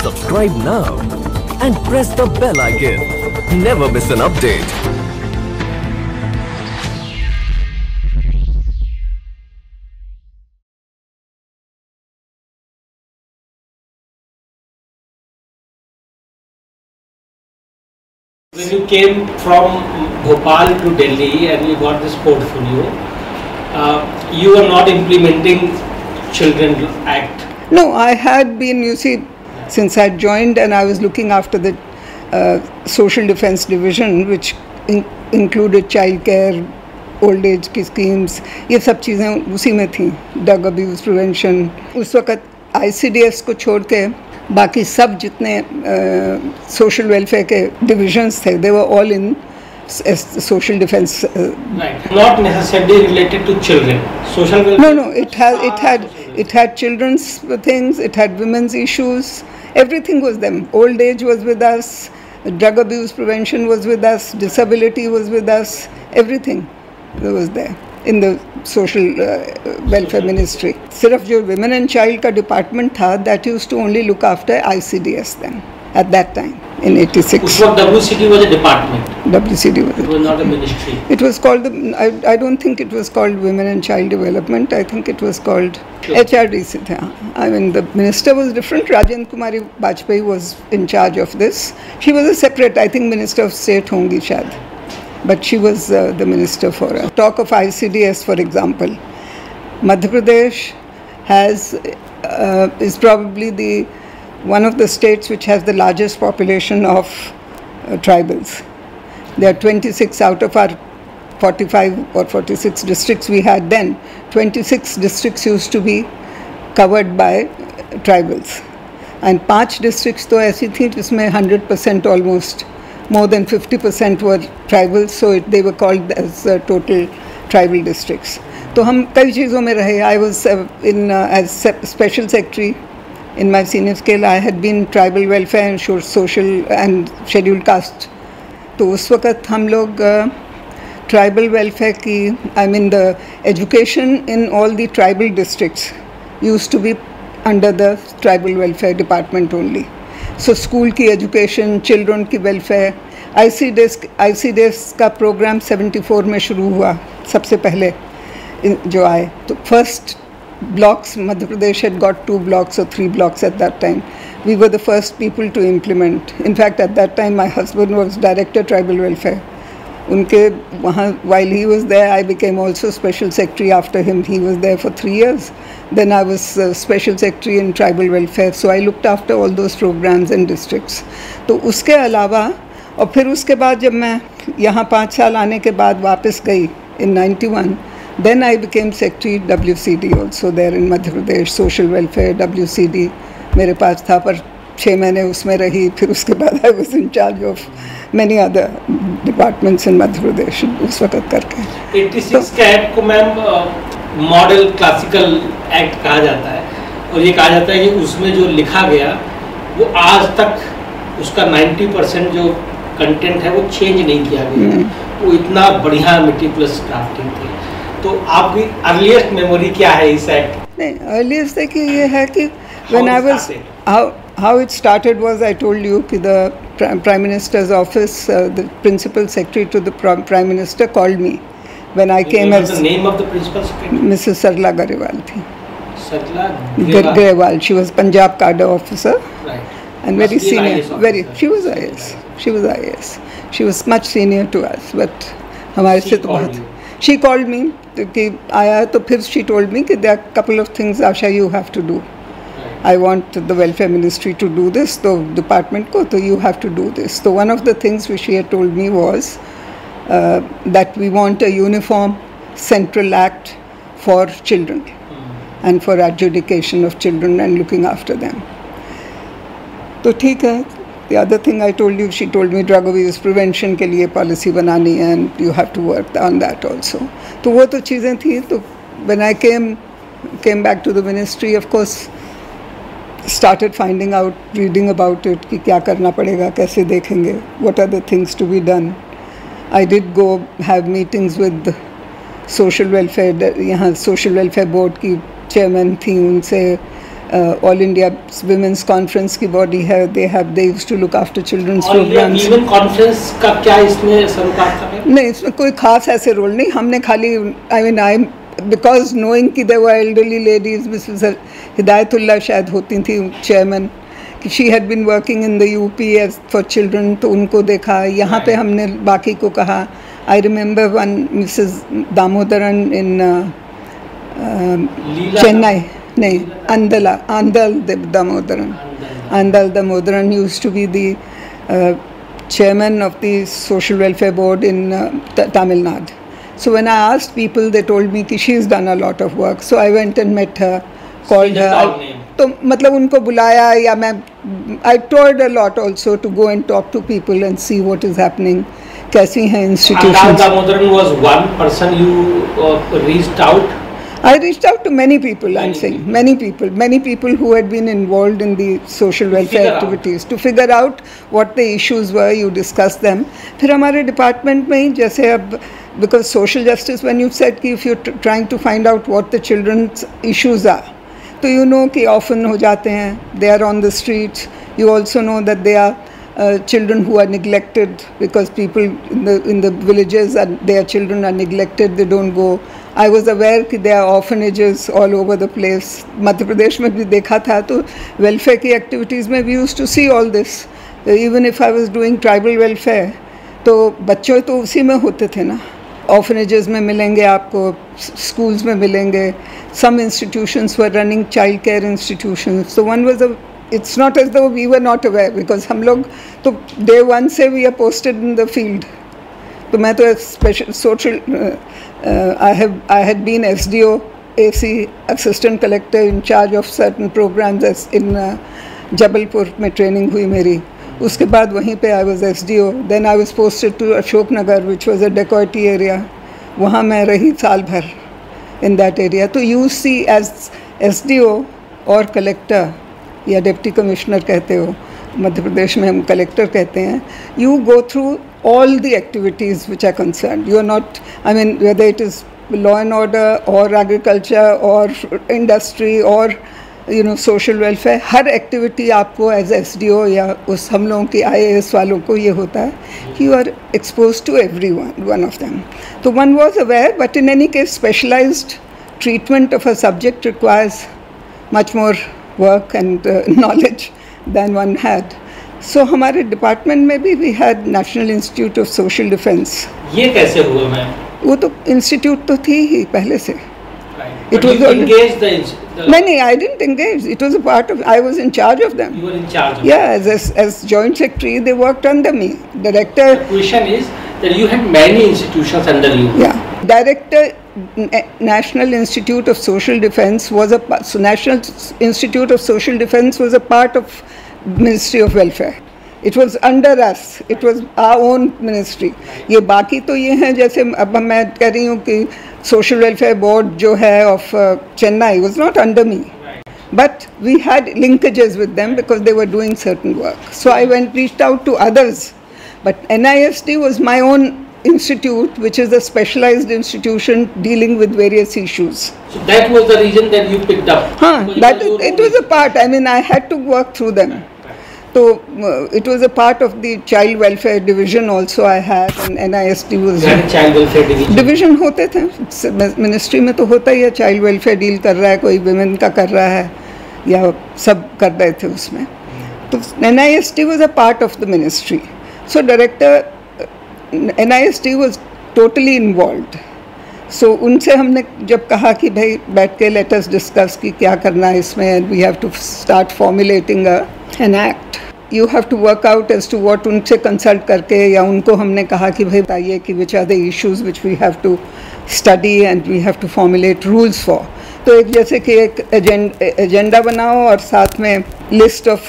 Subscribe now and press the bell icon. Never miss an update. When you came from Bhopal to Delhi and you got this portfolio, you were not implementing Children Act. No, I had been, you see, since I joined and I was looking after the Social Defence Division, which included child care, old age की schemes, ये सब चीज़ें उसी में थी, drug abuse prevention. उस वक़्त ICDS को छोड़ के बाकी सब जितने social welfare के divisions थे, they were all in social defence. Right, not necessarily related to children. Social welfare. No, it had children's things, it had women's issues, everything was them. Old age was with us, drug abuse prevention was with us, disability was with us, everything was there in the social welfare ministry. सिर्फ जो women and child का department था, that used to only look after ICDS then, at that time, in 86. उस वक्त WCD was a department. WCD was. It was not a ministry. It was called, I don't think it was called Women and Child Development, I think it was called HRDC. I mean, the minister was different. Rajendra Kumari Bajpayee was in charge of this. She was a separate, I think, Minister of State hongi shayad. But she was the minister for her. Talk of ICDS, for example. Madhya Pradesh is probably one of the states which has the largest population of tribals. There are 26 out of our 45 or 46 districts we had then. 26 districts used to be covered by tribals. And 5 districts तो ऐसी थी जिसमें 100% almost, more than 50% were tribals, so they were called as total tribal districts. तो हम कई चीज़ों में रहे. I was as special secretary in my senior scale. I had been tribal welfare and social and scheduled caste. तो उस वक़्त हम लोग tribal welfare की, I mean the education in all the tribal districts used to be under the tribal welfare department only. So school की education, children की welfare, ICDS का program 74 में शुरू हुआ सबसे पहले जो आए. तो first blocks, Madhya Pradesh had got 2 blocks or 3 blocks at that time. We were the first people to implement. In fact, at that time, my husband was director tribal welfare. Unke wahan, while he was there, I became also special secretary after him. He was there for 3 years. Then I was special secretary in tribal welfare. So I looked after all those programs and districts. तो उसके अलावा और फिर उसके बाद जब मैं यहाँ 5 साल आने के बाद वापस गई in 91, then I became secretary WCD also there in Madhya Pradesh, social welfare, WCD मेरे पास था, पर 6 महीने उसमें रही. फिर उसके बाद I was in charge of many other departments in Madhya Pradesh उस वक़्त करके. 86 के एक्ट को मैम मॉडल क्लासिकल एक्ट कहा जाता है और ये कहा जाता है कि उसमें जो लिखा गया वो आज तक उसका 90% जो कंटेंट है वो चेंज नहीं किया गया. वो इतना बढ़िया मेटिकुलस ड्राफ्टिंग थी. तो आपकी अर्लीस्ट मेमोरी क्या है इस एक्ट? नहीं, अर्लीस्ट देखिए ये है कि when I was how it started was, I told you कि the Prime Minister's office, the principal secretary to the Prime Minister called me when I came as the name of the principal secretary? Mrs. Sarla Garewal थी. Sarla Garewal. She was Punjab cadre officer. Right. And very senior. She was IAS. She was IAS. She was much senior to us, but हमारे से तो बहुत. She called me कि आया तो फिर she told me कि there are a couple of things, Asha, you have to do. I want the welfare ministry to do this, the department ko, so you have to do this. So one of the things which she had told me was that we want a uniform central act for children and for adjudication of children and looking after them. तो ठीक है. The other thing I told you, she told me drug abuse prevention के लिए policy बनानी है and you have to work on that also. तो वो तो चीज़ें थी. तो when I came back to the ministry, of course, started finding out, reading about it कि क्या करना पड़ेगा, कैसे देखेंगे, what are the things to be done. I did go have meetings with social welfare, यहाँ social welfare board की chairman थी, उनसे ऑल इंडिया विमेंस कॉन्फ्रेंस की बॉडी है, they used to look after children's programmes. Women conference का क्या इसमें सरोकार था? नहीं, इसमें कोई खास ऐसे रोल नहीं, हमने खाली आई बिकॉज नोइंग कि there were elderly ladies, Mrs Hidayatullah शायद होती थी चेयरमैन, कि she had been working in the UP as for children, तो उनको देखा। यहाँ पे हमने बाकी को कहा। I remember one Mrs Damodaran in Chennai, नहीं, Andal Damodaran used to be the chairman of the social welfare board in Tamil Nadu. So when I asked people, they told me that she's done a lot of work. So I went and met her, called her. तो मतलब उनको बुलाया, या मैं I toured a lot also to go and talk to people and see what is happening, कैसी हैं institutions. Andal Damodaran was one person you reached out. I reached out to many people, I'm saying, many people who had been involved in the social welfare activities to figure out what the issues were, you discuss them. फिर हमारे department में ही जैसे अब, because social justice, when you said कि if you're trying to find out what the children's issues are, तो you know कि often हो जाते हैं, they are on the streets, you also know that they are children who are neglected because people in the villages, their children are neglected, they don't go. I was aware कि there are orphanages all over the place. Madhya Pradesh में भी देखा था, तो welfare की activities में we used to see all this. Even if I was doing tribal welfare, तो बच्चों तो उसी में होते थे ना। Orphanages में मिलेंगे आपको, schools में मिलेंगे. Some institutions were running child care institutions. So one was it's not as though we were not aware, because हम लोग तो day one से we are posted in the field. तो मैं तो special social I had been SDO, AC, assistant collector in charge of certain programs as in Jabalpur में training हुई मेरी. उसके बाद वहीं पे I was SDO. Then I was posted to Ashok Nagar, which was a dacoity area. वहाँ मैं रही साल भर in that area. तो you see as SDO और collector या डिप्टी कमिश्नर कहते हो, मध्य प्रदेश में हम कलेक्टर कहते हैं, you go through all the activities which are concerned. You are not, I mean, whether it is law and order or agriculture or industry or social welfare, her activity आपको as SDO या उस हम लोगों की IAS वालों को ये होता है कि you are exposed to one of them. So one was aware, but in any case specialized treatment of a subject requires much more work and knowledge than one had. So हमारे department में भी we had National Institute of Social Defence. ये कैसे हुआ ma'am? वो तो institute तो थी ही पहले से. It was engaged the No, I didn't engage. It was a part of. I was in charge of them. You were in charge of them. As joint secretary, they worked under me. Director. The question is that you had many institutions under you. Yeah. Director, National Institute of Social Defence was National Institute of Social Defence was a part of Ministry of Welfare. It was under us. It was our own ministry. ये बाकी तो ये हैं, जैसे अब मैं कह रही हूँ कि Social Welfare Board जो है of Chennai was not under me. But we had linkages with them because they were doing certain work. So I reached out to others. But NIST was my own institute, which is a specialized institution dealing with various issues. So that was the reason that you picked up? It was a part. I mean, I had to work through them. So it was a part of the child welfare division also I had, and NIST was child welfare division होते थे ministry में, तो होता ही है, child welfare deal कर रहा है, कोई विमेन का कर रहा है, या सब कर रहे थे उसमें. तो NIST was a part of the ministry. So director NIST was totally involved. So उनसे हमने जब कहा कि भाई बैठ के let us discuss कि क्या करना है इसमें, and we have to start formulating an act. You have to work out as to what, उनसे कंसल्ट करके, या उनको हमने कहा कि भाई बताइए कि which are the issues which we have to study and we have to formulate rules for. तो एक जैसे कि एक एजेंडा बनाओ और साथ में लिस्ट ऑफ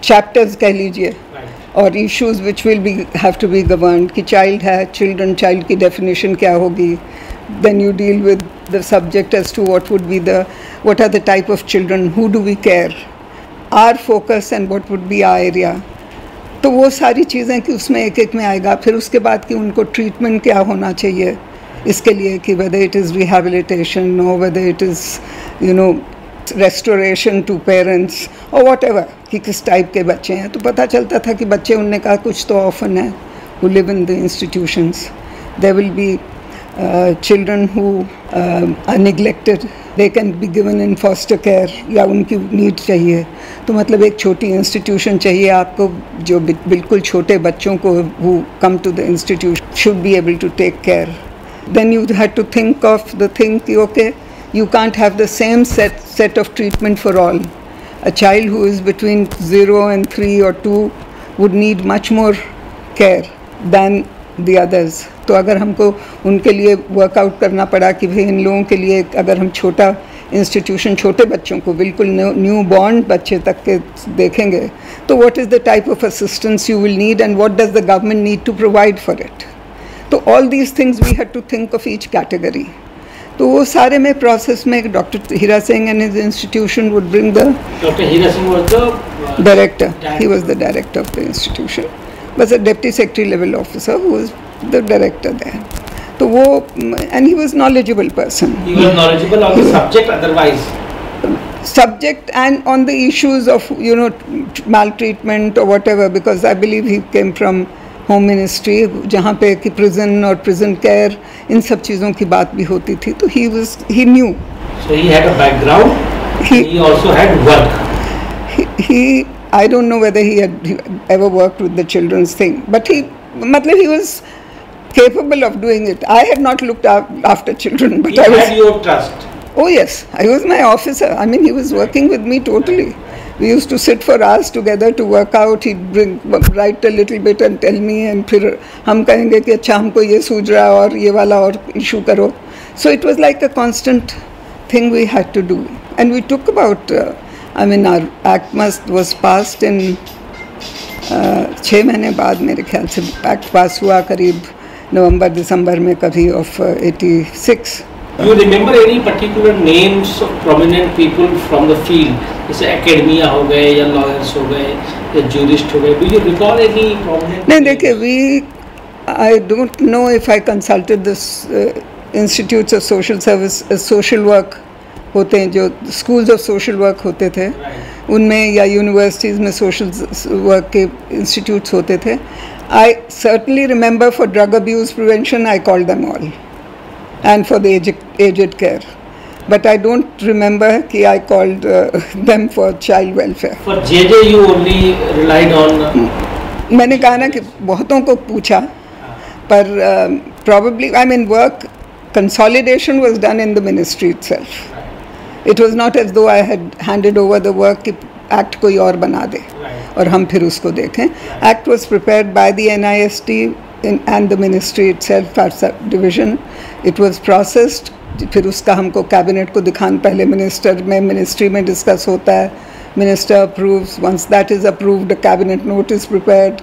चैप्टर्स कह लीजिए, और issues which will be have to be governed, कि चाइल्ड है, चाइल्ड की डेफिनेशन क्या होगी, then you deal with the subject as to what are the type of children, who do we care, our focus and what would be our area. तो वो सारी चीज़ें कि उसमें एक एक में आएगा. फिर उसके बाद कि उनको ट्रीटमेंट क्या होना चाहिए इसके लिए, कि whether it is rehabilitation or whether it is restoration to parents or whatever कि किस टाइप के बच्चे हैं, तो पता चलता था कि बच्चे, उनने कहा कुछ तो ऑफन है who live in the institutions. There will be children who are neglected, they can be given in foster care या उनकी नीड चाहिए, तो मतलब एक छोटी इंस्टीट्यूशन चाहिए आपको जो बिल्कुल छोटे बच्चों को who come to the institution should be able to take care. Then you had to think of the thing कि okay, you can't have the same set of treatment for all. A child who is between 0 and 3 or 2 would need much more care than the others. तो अगर हमको उनके लिए workout करना पड़ा कि भाई इन लोगों के लिए अगर हम छोटा इंस्टीट्यूशन छोटे बच्चों को बिल्कुल न्यू बॉर्न बच्चे तक के देखेंगे, तो what is the type of assistance you will need and what does the government need to provide for it. तो all these things we had to think of each category. तो वो सारे में प्रोसेस में doctor Hira Singh and his institution would bring the doctor Hira Singh was the director. He was the director of the institution, was a deputy secretary level officer who was the director there. तो वो and he was knowledgeable person. He was knowledgeable on the subject otherwise. Subject and on the issues of maltreatment or whatever, because I believe he came from Home Ministry जहाँ पे कि prison और prison care इन सब चीज़ों की बात भी होती थी, तो he knew. So he had a background. He also had work. He I don't know whether he had ever worked with the children's thing, but he was capable of doing it. I had not looked after children, but He had your trust. Oh yes, I was my officer. I mean, he was working with me totally. We used to sit for hours together to work out. He'd write a little bit and tell me, and फिर हम कहेंगे कि अच्छा हमको ये सूझ रहा है और ये वाला और issue करो. So it was like a constant thing we had to do, and we took about. Our act was passed in 6 महीने बाद मेरे ख्याल से एक्ट पास हुआ, करीब नवंबर-दिसंबर में कभी of 86. You remember any particular names of prominent people from the field? जैसे एकेडमिया हो गए या लॉयर्स हो गए या जूरिस्ट हो गए. Do you recall any prominent? नहीं, देखिए I don't know if I consulted this institutes of social service, social work होते हैं जो स्कूल्स ऑफ सोशल वर्क होते थे उनमें या यूनिवर्सिटीज़ में सोशल वर्क के इंस्टीट्यूट्स होते थे. I certainly remember for drug abuse prevention I called them all and for the aged care, but I don't remember कि I called them for child welfare. For JJ you only relied on. मैंने कहा ना कि बहुतों को पूछा, पर probably I mean work consolidation was done in the ministry itself. It was not as though I had handed over the work कि act कोई और बना दे और हम फिर उसको देखें. Act was prepared by the NIST and the ministry itself, our division. It was processed. फिर उसका हमको कैबिनेट को दिखाना, पहले मिनिस्टर में मिनिस्ट्री में डिस्कस होता है, minister approves. Once that is approved, a cabinet note is prepared.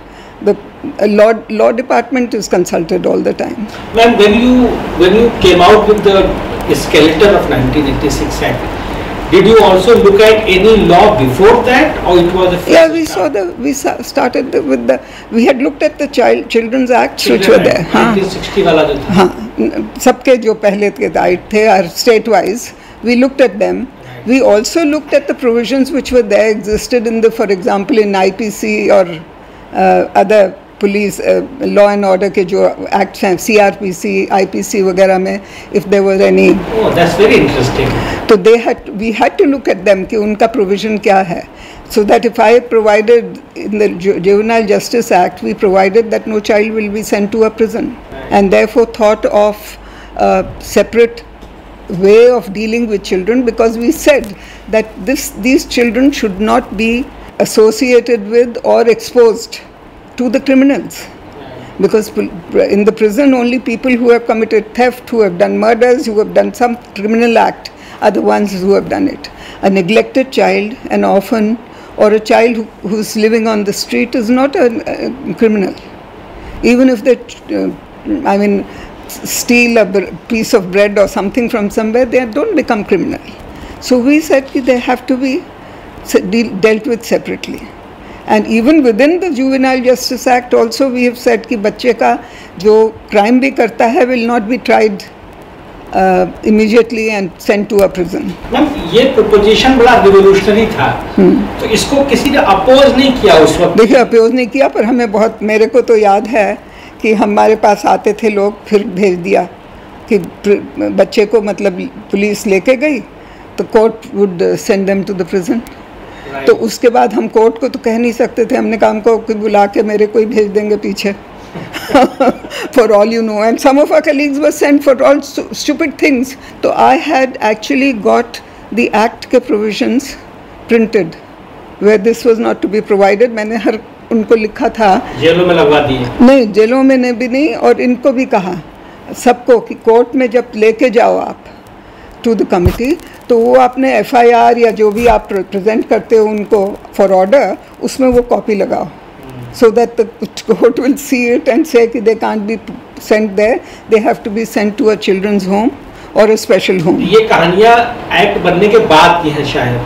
The law department is consulted all the time. Ma'am, when you came out with the skeleton of 1986 Act, did you also look at any law before that, or it was a fresh Yeah, start? we started with the. We had looked at the Children's Acts which were there. 1960 वाला जो था. हाँ, सबके जो पहले के आए थे state wise, we looked at them. We also looked at the provisions which were there, existed in the, for example, in IPC or other police law and order के जो एक्ट्स हैं, CRPC, IPC वगैरह में, if there was any. Oh, that's very interesting. तो we had to look at them कि उनका provision क्या है, so that if I provided in the Juvenile Justice Act, we provided that no child will be sent to a prison, and therefore thought of a separate way of dealing with children, because we said that these children should not be associated with or exposed to the criminals, because in the prison only people who have committed theft, who have done murders, who have done some criminal act are the ones who have done it. A neglected child, an orphan, or a child who's living on the street is not a criminal. Even if they steal a piece of bread or something from somewhere, they don't become criminal. So we said they have to be dealt with separately. And even within the Juvenile Justice Act also we have said कि बच्चे का जो crime भी करता है will not be tried immediately and sent to a prison. Ma'am ये proposition बड़ा revolutionary था, तो इसको किसी ने अपोज नहीं किया उस वक्त? देखिए अपोज नहीं किया, पर हमें बहुत, मेरे को तो याद है कि हमारे पास आते थे लोग, फिर भेज दिया कि बच्चे को, मतलब पुलिस लेके गई तो court would send them to the prison. तो उसके बाद हम कोर्ट को तो कह नहीं सकते थे, हमने कहा हमको बुला के मेरे को ही भेज देंगे पीछे for all you know, and some of our colleagues were sent for all stupid things. So I had actually got the act के provisions printed where this was not to be provided. मैंने हर उनको लिखा था, जेलों में लगवा दिए? नहीं, जेलों में ने भी नहीं, और इनको भी कहा सबको कि कोर्ट में जब लेके जाओ आप टू द कमिटी, तो वो आपने FIR या जो भी आप प्रेजेंट करते हो उनको फॉर ऑर्डर, उसमें वो कॉपी लगाओ, so that the court will see it and say that they can't be sent there, they have to be sent to a children's home or a special home. ये कहानियाँ act बनने के बाद की हैं शायद,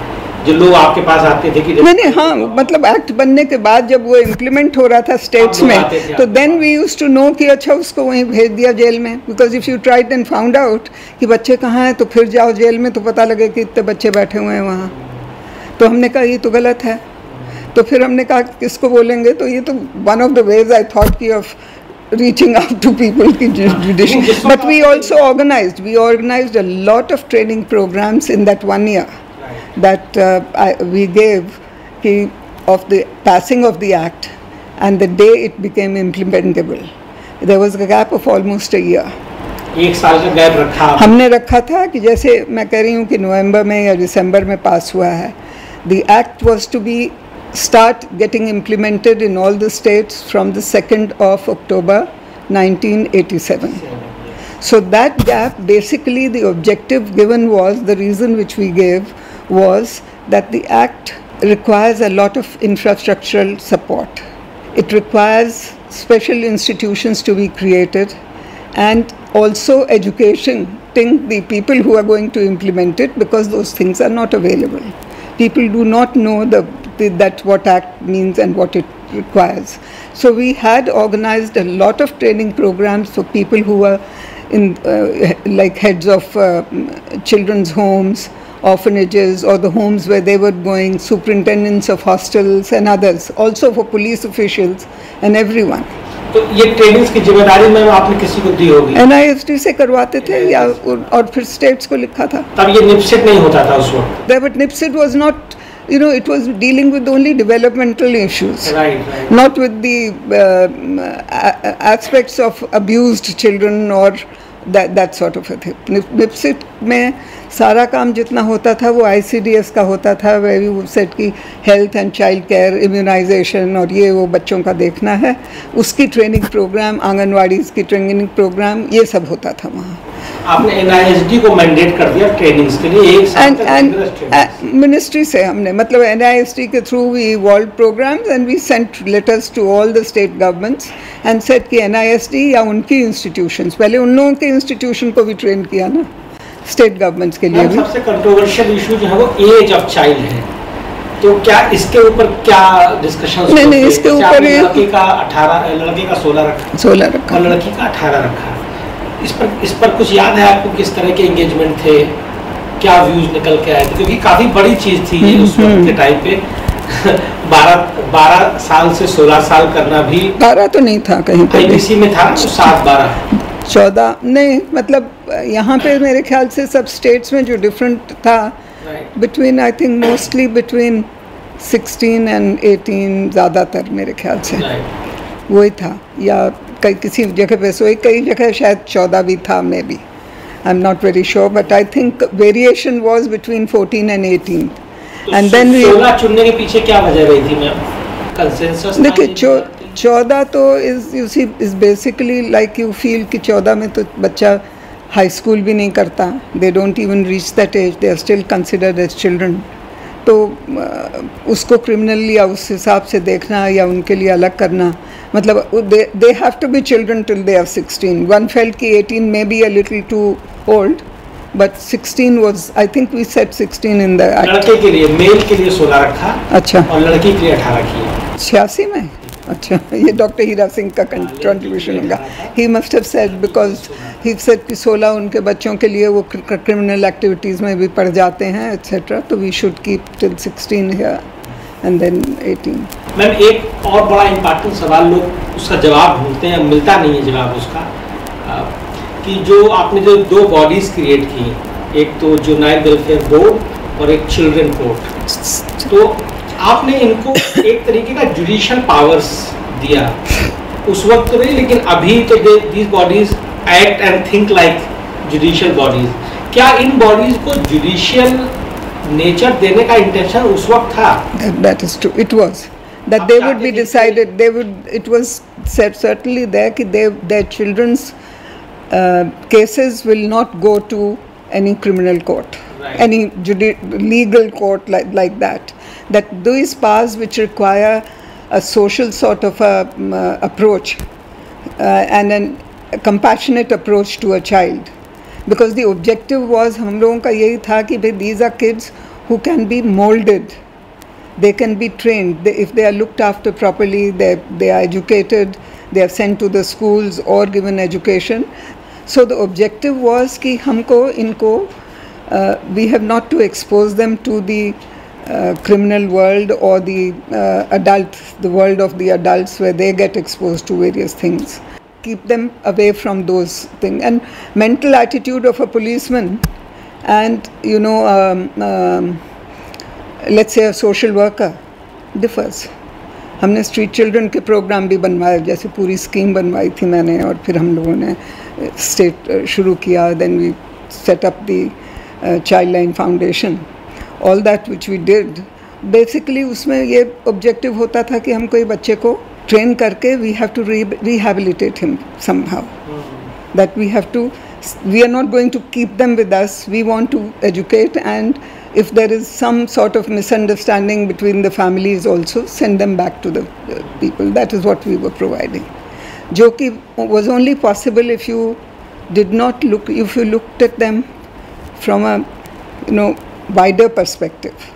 जो लोग आपके पास आते थे कि नहीं, हाँ, मतलब एक्ट बनने के बाद जब वो इम्प्लीमेंट हो रहा था स्टेट्स में, तो then we used to know कि अच्छा उसको वहीं भेज दिया जेल में, because if you tried and found out कि बच्चे कहाँ हैं, तो फिर जाओ जेल में तो पता लगे कि इतने बच्चे बैठे हुए हैं वहाँ। तो हमने कहा ये तो गलत है, तो फिर हमने कहा किसको बोलेंगे, तो ये तो one of the ways I thought की of reaching out to people ki judiciary. But we also organized a lot of training programs in that 1 year that we gave of the passing of the act and the day it became implementable. There was a gap of almost a year. 1 साल का gap रखा हमने रखा था कि जैसे मैं कह रही हूँ कि नवंबर में या दिसंबर में पास हुआ है. The act was to be start getting implemented in all the states from the 2nd of October 1987. So that gap, basically the objective given was, the reason which we gave was that the act requires a lot of infrastructural support. It requires special institutions to be created and also educating the people who are going to implement it, because those things are not available. People do not know that what act means and what it requires. So we had organized a lot of training programs for people who were in like heads of children's homes, orphanages, or the homes where they were going, superintendents of hostels and others, also for police officials and everyone. तो ये trainings की जिम्मेदारी में आपने किसी को दी होगी? NIST से करवाते थे या और फिर स्टेट्स को लिखा था. तब ये NIPSIT नहीं होता था उस वक्त? But NIPSIT was not, you know, it was dealing with only developmental issues, right. Not with the aspects of abused children or that sort of a thing. NIPSIT में सारा काम जितना होता था वो ICDS का होता था, where you said कि health and child care, immunisation और ये वो बच्चों का देखना है, उसकी ट्रेनिंग प्रोग्राम, आंगनवाड़ी की ट्रेनिंग प्रोग्राम, ये सब होता था वहाँ. आपने NISD को मैंडेट कर दिया ट्रेनिंग्स के लिए 1 साल तक? मिनिस्ट्री से हमने, मतलब NISD के through we evolve programmes and we sent letters to all the state governments and said कि NISD या उनकी इंस्टीट्यूशंस, पहले उन लोगों के इंस्टीट्यूशन को भी ट्रेन किया ना, स्टेट गवर्नमेंट्स के लिए भी. सबसे कंट्रोवर्शियल इशू जो है वो एज ऑफ चाइल्ड है, तो क्या इसके ऊपर क्या डिस्कशन? नहीं, इसके ऊपर लड़के का 18, लड़के का 16 रखा और लड़की का 18 रखा. इस पर कुछ याद है आपको, किस तरह के एंगेजमेंट थे, क्या व्यूज निकल के आए थे? क्योंकि काफी बड़ी चीज थी ये उस वक्त के टाइम पे. 12 साल से 16 साल करना भी, 12 तो नहीं था कहीं पे, IPC में था 7-12 14 नहीं, मतलब यहाँ पे मेरे ख्याल से सब स्टेट्स में जो डिफरेंट था, between I think mostly between 16 and 18 ज़्यादातर मेरे ख्याल से वही था, या किसी जगह पे सोई, कई जगह शायद 14 भी था, may be, I am not very sure, but I think variation was between 14 and 18. And then 16 चुनने के पीछे क्या वजह रही थी मैम? कंसेंसस? देखिए 14 तो is basically like you feel कि 14 में तो बच्चा हाई स्कूल भी नहीं करता, they don't even reach that age, they are still considered as children. तो उसको क्रिमिनल या उस हिसाब से देखना या उनके लिए अलग करना, मतलब they have to be children till they are 16. One felt कि 18 may be a little too old, but 16 was, I think we said 16 in the act. लड़के के लिए, मेल के लिए 16 रखा, अच्छा, और लड़की के लिए 18 किया. 86 में अच्छा, ये डॉक्टर हीरा सिंह का कंट्रीब्यूशन होगा. He must have said, because he said कि 16 उनके बच्चों के लिए वो क्रिमिनल एक्टिविटीज़ में भी पड़ जाते हैं एट्सेट्रा, तो we should keep till 16 here and then 18. Ma'am, एक और बड़ा इम्पोर्टेंट सवाल लोग उसका जवाब ढूंढते हैं, मिलता नहीं है जवाब उसका, कि जो आपने जो 2 बॉडीज़ क्रिएट की, एक तो जुवेनाइल वेलफेयर बोर्ड और एक चिल्ड्रन कोर्ट, तो आपने इनको एक तरीके का जुडिशियल पावर्स दिया उस वक्त तो नहीं, लेकिन अभी तो these bodies act and think like judicial bodies. क्या इन बॉडीज को जुडिशियल नेचर देने का इंटेंशन उस वक्त था? That is true. It was that they would be decided. They would. It was said certainly there कि their children's cases will not go to any criminal court, right, any legal court like that. That these powers which require a social sort of approach and a compassionate approach to a child, because the objective was हम लोगों का यही था कि भाई these are kids who can be molded, they can be trained, if they are looked after properly, they are educated, they are sent to the schools or given education. So the objective was कि हमको इनको we have not to expose them to the criminal world or the the world of the adults where they get exposed to various things. Keep them away from those things. And mental attitude of a policeman and, you know, let's say a social worker differs. हमने street children के programme भी बनवाए, जैसे पूरी scheme बनवाई थी मैंने, और फिर हम लोगों ने स्टेट शुरू किया, then we set up the child line foundation. All that which we did, basically उसमें ये ऑब्जेक्टिव होता था कि हम कोई बच्चे को ट्रेन करके we have to rehabilitate him somehow, that we have to, we are not going to keep them with us, we want to educate, and if there is some sort of misunderstanding between the families also, send them back to the people. That is what we were providing, jo ki was only possible if you did not look, if you looked at them from a, you know, wider perspective.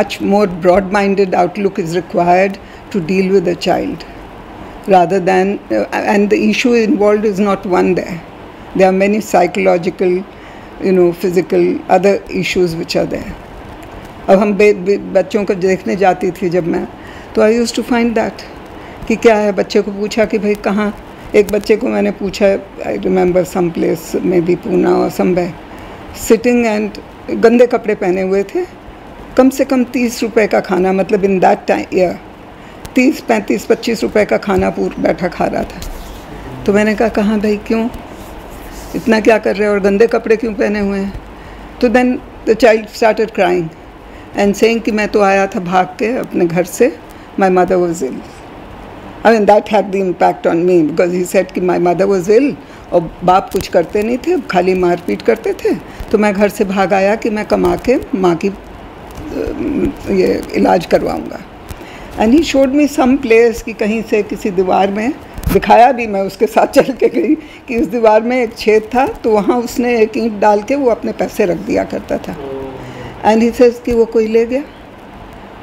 Much more broad-minded outlook is required to deal with a child, rather than and the issue involved is not one there. There are many psychological, you know, physical, other issues which are there. अब हम बच्चों को देखने जाती थी जब मैं, तो I used to find that कि क्या है, बच्चे को पूछा कि भाई कहाँ, एक बच्चे को मैंने पूछा, I remember some place, maybe Poona or somewhere, sitting and गंदे कपड़े पहने हुए थे, कम से कम 30 रुपए का खाना, मतलब इन दैट टाइम ईयर 30, 35, 25 रुपए का खाना पूरा बैठा खा रहा था. तो मैंने कहा कहाँ भाई, क्यों इतना क्या कर रहे हो और गंदे कपड़े क्यों पहने हुए हैं? तो then the child started crying and saying कि मैं तो आया था भाग के अपने घर से, my mother was ill. I mean that had the impact on me, because he said कि माई मदर वॉज इल, और बाप कुछ करते नहीं थे, खाली मारपीट करते थे. तो मैं घर से भाग आया कि मैं कमा के माँ की ये इलाज करवाऊँगा. And he showed me some place कि कहीं से किसी दीवार में दिखाया भी, मैं उसके साथ चल के गई कि उस दीवार में एक छेद था, तो वहाँ उसने एक ईंट डाल के वो अपने पैसे रख दिया करता था. एंड ही सेज कि वो कोई ले गया,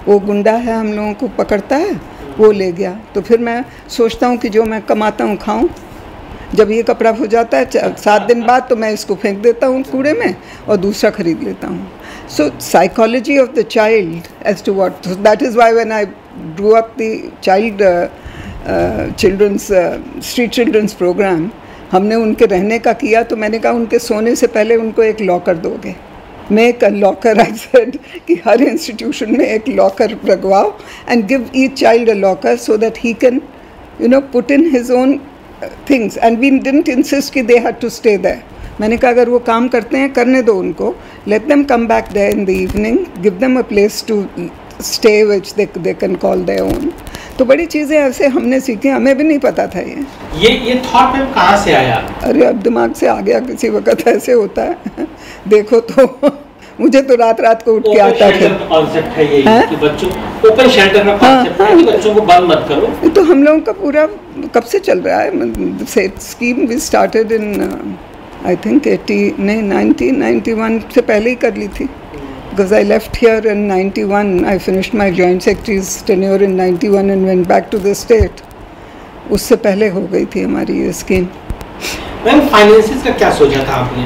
वो गुंडा है, हम लोगों को पकड़ता है, वो ले गया. तो फिर मैं सोचता हूँ कि जो मैं कमाता हूँ खाऊँ, जब ये कपड़ा हो जाता है 7 दिन बाद, तो मैं इसको फेंक देता हूँ कूड़े में और दूसरा खरीद लेता हूँ. So psychology of the child age to what, that is why when I drew up the child children's street children's program, हमने उनके रहने का किया. तो मैंने कहा उनके सोने से पहले उनको एक लॉकर दोगे, make a locker. I said कि हर इंस्टीट्यूशन में एक लॉकर लगवाओ and give each child a locker so that he can, you know, put in his own things. And we didn't insist कि they had to stay there. मैंने कहा अगर वो काम करते हैं करने दो उनको, let them come back there in the evening, give them a place to stay which they can call their own. तो बड़ी चीज़ें ऐसे हमने सीखी, हमें भी नहीं पता था ये थॉट में कहाँ से आया? अरे अब दिमाग से आ गया, किसी वक्त ऐसे होता है. देखो तो मुझे तो रात रात को उठ के आता था. कॉन्सेप्ट है ये कि बच्चों, ओपन शेल्टर का कॉन्सेप्ट है कि बच्चों को बंद मत करो. तो हम लोगों का पूरा कब से चल रहा है scheme. We started in I think 1991 से पहले ही कर ली थी. because I left here in 91. I finished my joint secretary's tenure in 91 and went back to the state. उससे पहले हो गई थी हमारी ये स्कीम। मैम फाइनेंसिस का क्या सोचा था आपने?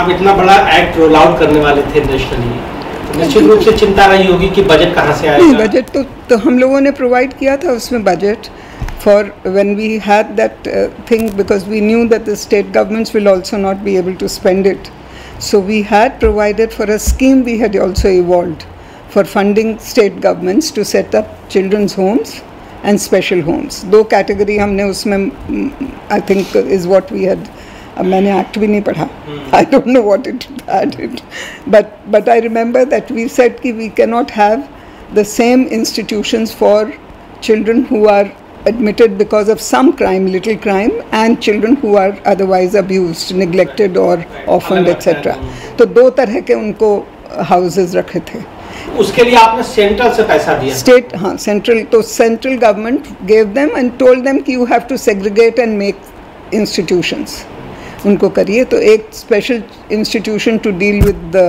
आप इतना बड़ा एक्ट रोल आउट करने वाले थे नेशनली, निश्चित रूप से चिंता रही होगी कि बजट कहाँ से आएगा? नहीं, बजट तो हम लोगों ने प्रोवाइड किया था उसमें budget for when we had that thing, because we knew that the state governments will also not be able to spend it. So we had provided for a scheme we had also evolved for funding state governments to set up children's homes and special homes. दो category हमने उसमें I think is what we had. अब मैंने act भी नहीं पढ़ा, I don't know what it had, but I remember that we said कि we cannot have the same institutions for children who are admitted because of some crime, little crime, and children who are otherwise abused, neglected or orphaned, etc. तो दो तरह के उनको houses रखे थे। उसके लिए आपने सेंट्रल से पैसा दिया? स्टेट, हाँ, सेंट्रल, तो central government gave them and told them कि you have to segregate and make institutions, उनको करिए। तो एक special institution to deal with the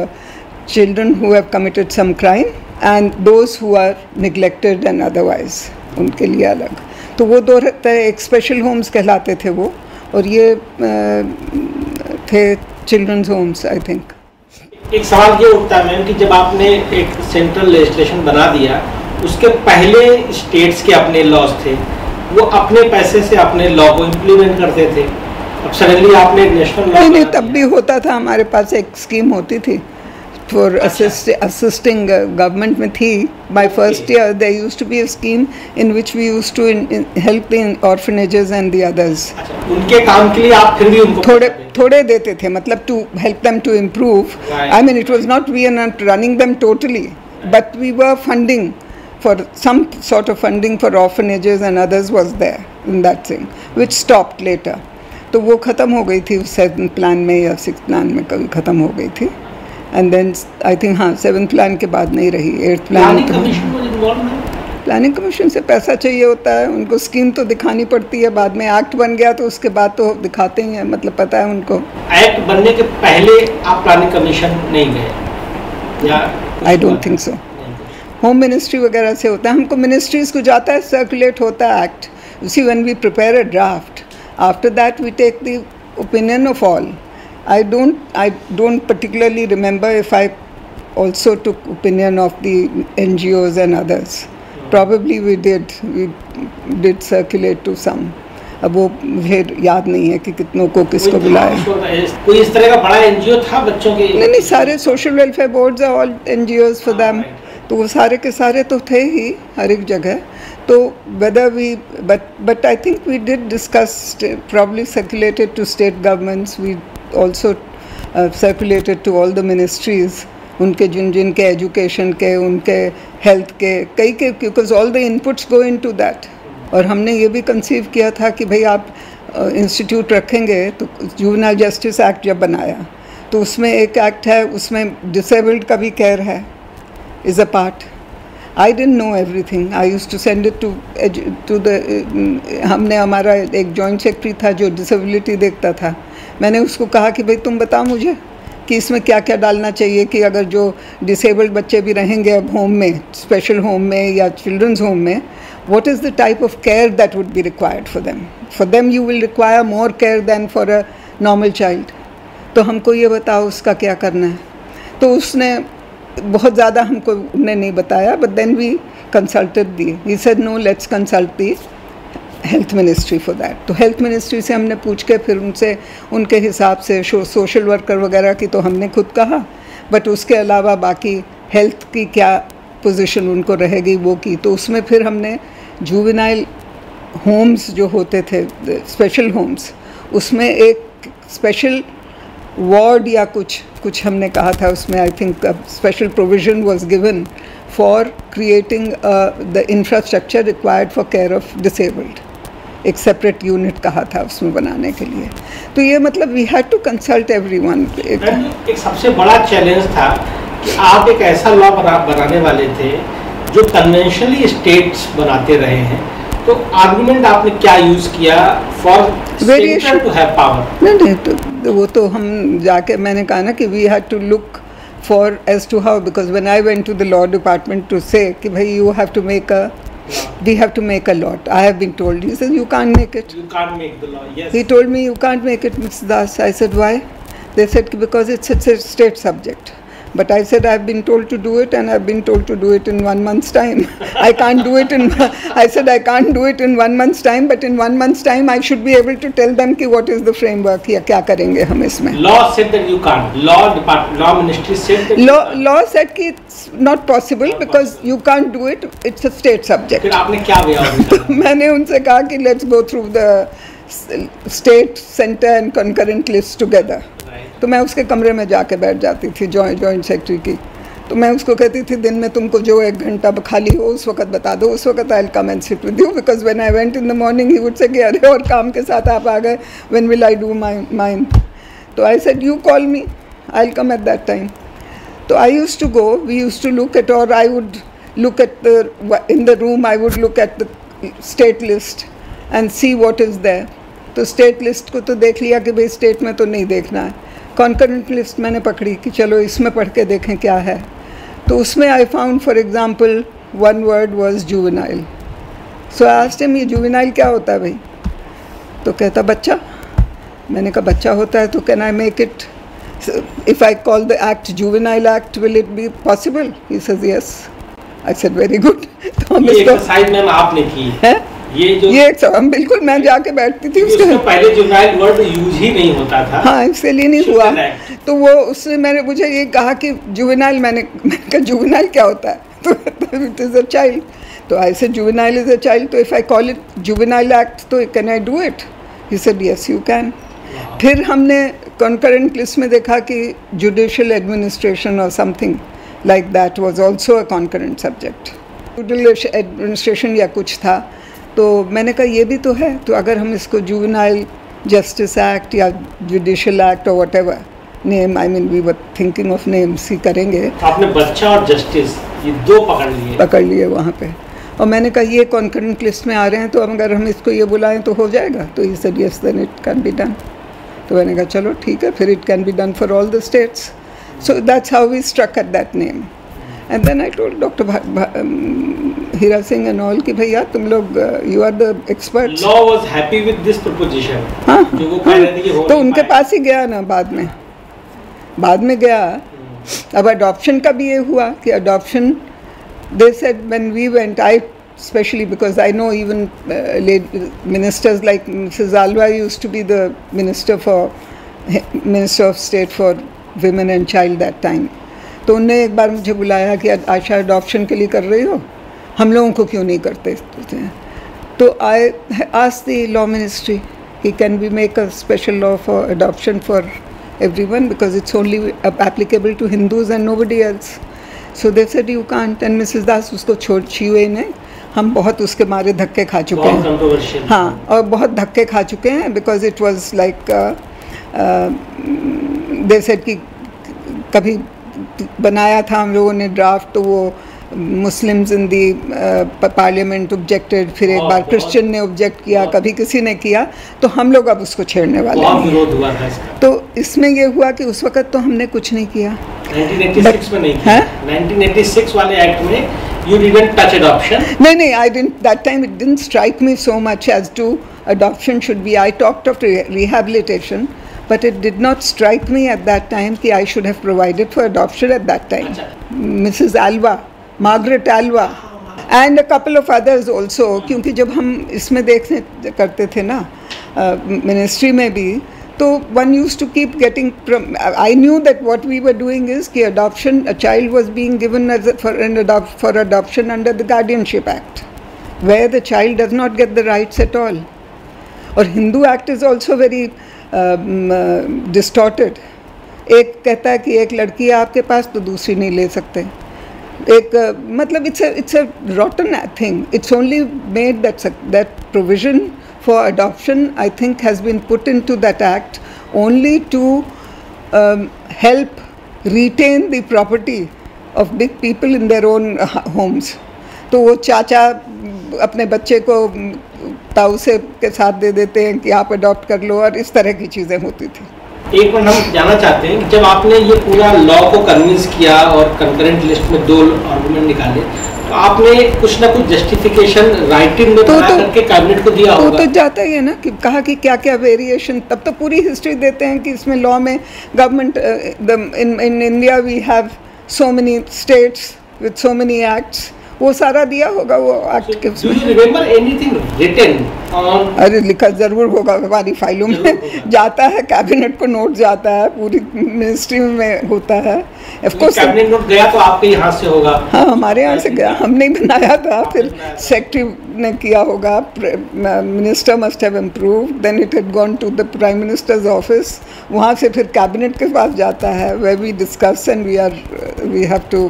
children who have committed some crime and those who are neglected and otherwise, उनके लिए अलग। तो वो दो रहता है, एक स्पेशल होम्स कहलाते थे वो, और ये थे चिल्ड्रंस होम्स आई थिंक। एक सवाल ये उठता है मैम कि जब आपने एक सेंट्रल लेजिस्लेशन बना दिया, उसके पहले स्टेट्स के अपने लॉज थे, वो अपने पैसे से अपने लॉ को इम्प्लीमेंट करते थे। अब सडनली आपने एक नेशनल लॉ नहीं, तब भी होता था, हमारे पास एक स्कीम होती थी for assisting government में थी। My first year there used to be a scheme in which we used to help the orphanages and the others. उनके काम के लिए आप फिर भी उनको थोड़े देते थे, मतलब to help them to improve. I mean it was not, we are not running them totally, but we were funding for some sort of funding for orphanages and others was there in that thing, which stopped later. तो वो ख़त्म हो गई थी 7th plan में या 6th plan में कभी ख़त्म हो गई थी। एंड देन आई थिंक हाँ 7th प्लान के बाद नहीं रही, 8th प्लान। प्लानिंग कमीशन से पैसा चाहिए होता है उनको, स्कीम तो दिखानी पड़ती है, बाद में एक्ट बन गया तो उसके बाद तो दिखाते ही हैं, मतलब पता है उनको। एक्ट बनने के पहले आप प्लानिंग कमीशन नहीं गए या? आई don't think so, home ministry वगैरह से होता है, हमको मिनिस्ट्रीज को जाता है, सर्कुलेट होता है act. You see when we prepare a draft, after that we take the opinion of all. I don't particularly remember if I also took opinion of the NGOs and others. Probably we did circulate to some. अब वो फिर याद नहीं है कि कितनों को किसको बुलाया। कोई इस तरह का बड़ा NGO था बच्चों के? नहीं, सारे social welfare boards are all NGOs for them. तो वो सारे के सारे तो थे ही हर एक जगह। तो whether we, but I think we did discuss, probably circulated to state governments. We also circulated to all the ministries, उनके जिन के एजुकेशन के, उनके हेल्थ के, कई के, because all the inputs go into that. और हमने ये भी कंसीव किया था कि भाई आप इंस्टीट्यूट रखेंगे, तो जुवेनाइल जस्टिस एक्ट जब बनाया तो उसमें एक एक्ट है, उसमें डिसेबल्ड का भी केयर है, is a part. I didn't know everything. I used to send it to the हमने, हमारा एक जॉइंट सेक्रेटरी था जो डिसेबिलिटी देखता था, मैंने उसको कहा कि भाई तुम बताओ मुझे कि इसमें क्या क्या डालना चाहिए कि अगर जो डिसेबल्ड बच्चे भी रहेंगे अब होम में, स्पेशल होम में या चिल्ड्रंस होम में, what is the type of care that would be required for them? For them you will require more care than for a normal child. तो हमको ये बताओ उसका क्या करना है। तो उसने बहुत ज़्यादा हमको उन्हें नहीं बताया, but then we consulted the, he said no let's consult the health ministry for that. तो हेल्थ मिनिस्ट्री से हमने पूछ के फिर उनसे उनके हिसाब से सोशल वर्कर वगैरह की तो हमने खुद कहा, बट उसके अलावा बाकी हेल्थ की क्या पोजीशन उनको रहेगी वो की। तो उसमें फिर हमने जुवेनाइल होम्स जो होते थे, स्पेशल होम्स, उसमें एक स्पेशल वार्ड या कुछ हमने कहा था उसमें। I think special provision was given for creating the infrastructure required for care of disabled, एक सेपरेट यूनिट कहा था उसमें बनाने के लिए। तो ये मतलब we had to consult everyone. एक सबसे बड़ा चैलेंज था कि आप एक ऐसा लॉ बनाने वाले थे जो कन्वेंशनली स्टेट्स बनाते रहे हैं, तो आर्गुमेंट आपने क्या यूज़ किया for centre to have power? नहीं, तो वो तो हम जाके, मैंने कहा ना कि we had to look for as to how, because when I went to the law department to say कि भाई you have to make a, we have to make a lot, I have been told. He says you can't make it. You can't make the law. Yes. He told me you can't make it, Mrs. Das. I said why? They said because it's a state subject. But I said I've been told to do it, and I've been told to do it in 1 month's time. I can't do it in. I said I can't do it in 1 month's time, but in 1 month's time I should be able to tell them कि what is the framework या क्या करेंगे हम इसमें. Law said that you can't. Law ministry said that. Law said कि it's not possible because you can't do it. It's a state subject. फिर आपने क्या किया? मैंने उनसे कहा कि let's go through the state, center and concurrent list together. तो मैं उसके कमरे में जाके बैठ जाती थी जॉइंट सेक्रेटरी की. तो मैं उसको कहती थी दिन में तुमको जो 1 घंटा खाली हो उस वक्त बता दो, उस वक्त आई will come and sit with you, because when I went in the morning he would say कि अरे और काम के साथ आप आ गए, when will I do mine. तो I said you call me, I will come at that time. तो I used to go, we used to look at, और I would look at the in the room, I would look at the state list and see what is there. तो state list को तो देख लिया कि भाई state में तो नहीं देखना है. कॉन्करेंट लिस्ट मैंने पकड़ी कि चलो इसमें पढ़ के देखें क्या है. तो उसमें I found for example one word was juvenile. So I asked him ये जुवेनाइल क्या होता है भाई? तो कहता बच्चा. मैंने कहा बच्चा होता है तो can I make it, if I call the act juvenile act will it be possible? He says yes. I said very good. तो हम ये एक्सरसाइज मैम आपने की है? ये हम बिल्कुल, मैं जाके बैठती थी उसके पहले जुवेनाइल वर्ड यूज ही नहीं होता था. हाँ, इसलिए नहीं हुआ. तो वो उसने मुझे ये कहा कि जुवेनाइल, मैंने कहा जुवेनाइल क्या होता है? तो इट इज़ अ चाइल्ड. तो I said juvenile is a child, तो if I call it juvenile act तो can I do it? He said yes you can. फिर हमने कॉन्करेंट लिस्ट में देखा कि जुडिशियल एडमिनिस्ट्रेशन और something like that was also a concurrent subject. Judicial administration या कुछ था. तो मैंने कहा ये भी तो है, तो अगर हम इसको जुवेनाइल जस्टिस एक्ट या जुडिशियल एक्ट और whatever name, I mean we were thinking of names ही करेंगे. आपने बच्चा और जस्टिस ये दो पकड़ लिए वहाँ पे. और मैंने कहा ये कॉन्करेंट लिस्ट में आ रहे हैं तो अगर हम इसको ये बुलाएं तो हो जाएगा. तो ये said yes then it can be done. तो मैंने कहा चलो ठीक है, फिर it can be done for all the states. So that's how we struck at that name. And then I told Dr. Hira Singh and all कि भैया तुम लोग you are the experts. Law was happy with this proposition. हाँ, जो वो कह रहे थे कि हो तो उनके पास ही गया ना बाद में गया. अब adoption का भी ये हुआ कि adoption, they said when we went, I especially because I know even ministers like Mrs. Alva used to be the Minister of State for Women and Child that time. तो उनने एक बार मुझे बुलाया कि आशा अडॉप्शन के लिए कर रही हो, हम लोगों को क्यों नहीं करते? तो I asked the law ministry कि can we make a special law for adoption for everyone because it's only applicable to Hindus and nobody else. So they said you can't. And Mrs Das उसको छुए नहीं. हम बहुत उसके मारे धक्के खा चुके हैं. हाँ, और बहुत धक्के खा चुके हैं because it was like they said कि कभी बनाया था हम लोगों ने ड्राफ्ट, तो वो Muslims in the parliament objected, फिर एक बार क्रिश्चियन ने ऑब्जेक्ट किया, कभी किसी ने किया, तो हम लोग अब उसको छेड़ने वाले हैं. तो इसमें ये हुआ कि उस वक्त तो हमने कुछ नहीं किया. 1986 में नहीं किया. 1986 वाले एक्ट में you didn't touch adoption? नहीं, I didn't. That time it didn't strike me so much as to adoption should be. I talked of rehabilitation. But it did not strike me at that time that I should have provided for adoption at that time. Mrs. Alva, Margaret Alva, and a couple of others also. क्योंकि जब हम इसमें देखने करते थे ना ministry में भी, तो one used to keep getting. I knew that what we were doing is कि adoption, a child was being given as for adoption under the Guardianship Act, where the child does not get the rights at all. और Hindu Act is also very distorted. एक कहता है कि एक लड़की है आपके पास तो दूसरी नहीं ले सकते. एक मतलब it's a rotten thing. It's only made that provision for adoption I think has been put into that act only to help retain the property of big people in their own homes. तो वो चाचा अपने बच्चे को ताऊ से के साथ दे देते हैं कि आप अडॉप्ट कर लो, और इस तरह की चीज़ें होती थी. एक मिनट हम जानना चाहते हैं कि जब आपने ये पूरा लॉ को कन्विंस किया और कंकरेंट लिस्ट में 2 आर्गुमेंट निकाले, तो आपने कुछ ना कुछ जस्टिफिकेशन राइटिंग में बना करके कैबिनेट को दिया होगा। तो जाता ही है ना कि कहा कि क्या क्या वेरिएशन, तब तो पूरी हिस्ट्री देते हैं कि इसमें लॉ में government in India we have so many states with so many acts, वो सारा दिया होगा वो एक्ट के उसमें। Do you remember anything written on? अरे लिखा जरूर होगा, हमारी फाइलों में जाता है, कैबिनेट को नोट जाता है, पूरी मिनिस्ट्री में होता है। ऑफ कोर्स कैबिनेट नोट गया तो आपके यहाँ से होगा। हाँ, हमारे यहाँ से गया, हमने बनाया था, फिर सेक्रेटरी ने किया होगा, minister must have improved, then it had gone to the prime minister's office, वहाँ से फिर कैबिनेट के पास जाता है, where we discuss and we have to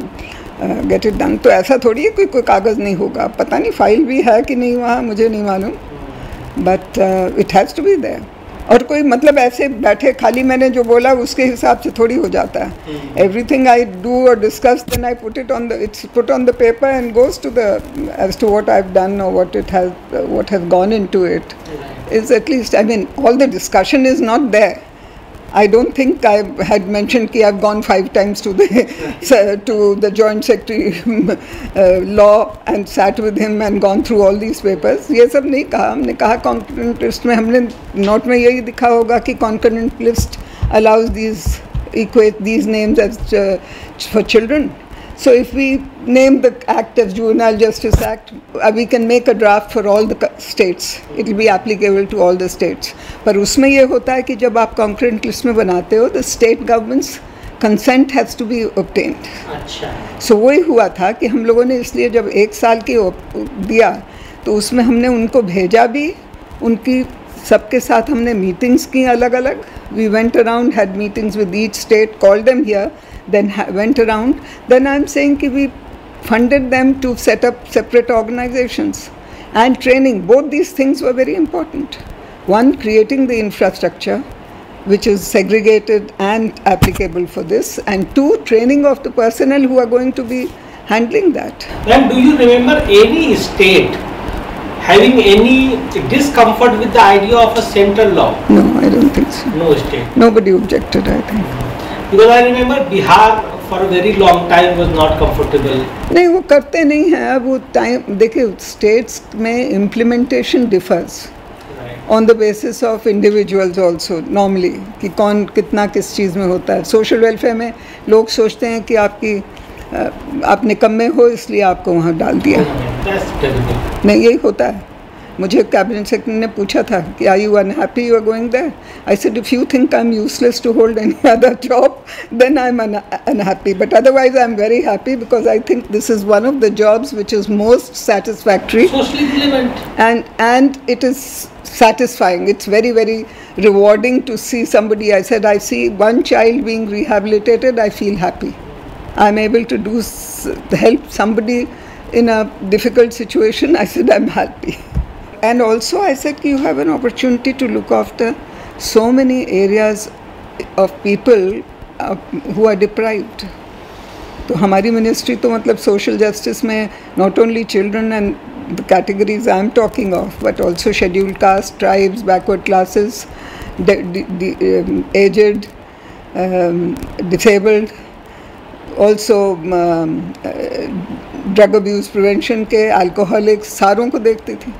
get it done. तो ऐसा थोड़ी है कोई कागज़ नहीं होगा, पता नहीं फाइल भी है कि नहीं वहाँ, मुझे नहीं मालूम, but it has to be there. और कोई मतलब ऐसे बैठे खाली मैंने जो बोला उसके हिसाब से थोड़ी हो जाता है। एवरीथिंग आई डू और discuss, then I put it on the, it's put on the paper and goes to the as to what I have done और what has gone into it is at least, I mean, all the discussion is not there. I don't think I had mentioned कि I've gone 5 times to the Joint Secretary law and sat with him and gone through all these papers. ये सब नहीं कहा, हमने कहा concurrent list में, हमने note में यही दिखा होगा कि concurrent list allows equate these names as for children. So if we name the act as Juvenile Justice Act, we can make a draft for all the states. It will be applicable to all the states. पर उसमें ये होता है कि जब आप concurrent list में बनाते हो, the state government's consent has to be obtained. अच्छा। So वही हुआ था कि हम लोगों ने इसलिए जब 1 साल की दिया तो उसमें हमने उनको भेजा भी, उनकी सबके साथ हमने मीटिंग्स की अलग अलग. We went around, had meetings with each state, called them here, then went around. Then I'm saying कि we funded them to set up separate organizations and training. Both these things were very important. One, creating the infrastructure which is segregated and applicable for this, and 2, training of the personnel who are going to be handling that. Ma'am, do you remember any state having any discomfort with the idea of a central law? No, I don't think so. No state. Nobody objected, I think. Because I remember Bihar for a very long time was not comfortable. नहीं, वो करते नहीं हैं. अब वो time देखिए, states में implementation differs on the basis of individuals also normally, कि कौन कितना किस चीज़ में होता है. सोशल वेलफेयर में लोग सोचते हैं कि आप निकम्मे हो इसलिए आपको वहाँ डाल दिया. नहीं, यही होता है. मुझे कैबिनेट सेक्रेटरी ने पूछा था कि are you unhappy you are going there. I said if you think I am useless to hold any other job then I am unhappy, but otherwise I am very happy because I think this is one of the jobs which is most satisfactory and it is satisfying. It's very, very rewarding to see somebody. I said, I see one child being rehabilitated, I feel happy. I'm able to help somebody in a difficult situation. I said, I'm happy. And also I said, you have an opportunity to look after so many areas of people who are deprived. तो हमारी ministry तो मतलब social justice में not only children and the categories I am talking of, but also scheduled caste, tribes, backward classes, aged, disabled, also drug abuse prevention के, alcoholics, सारों को देखती थी.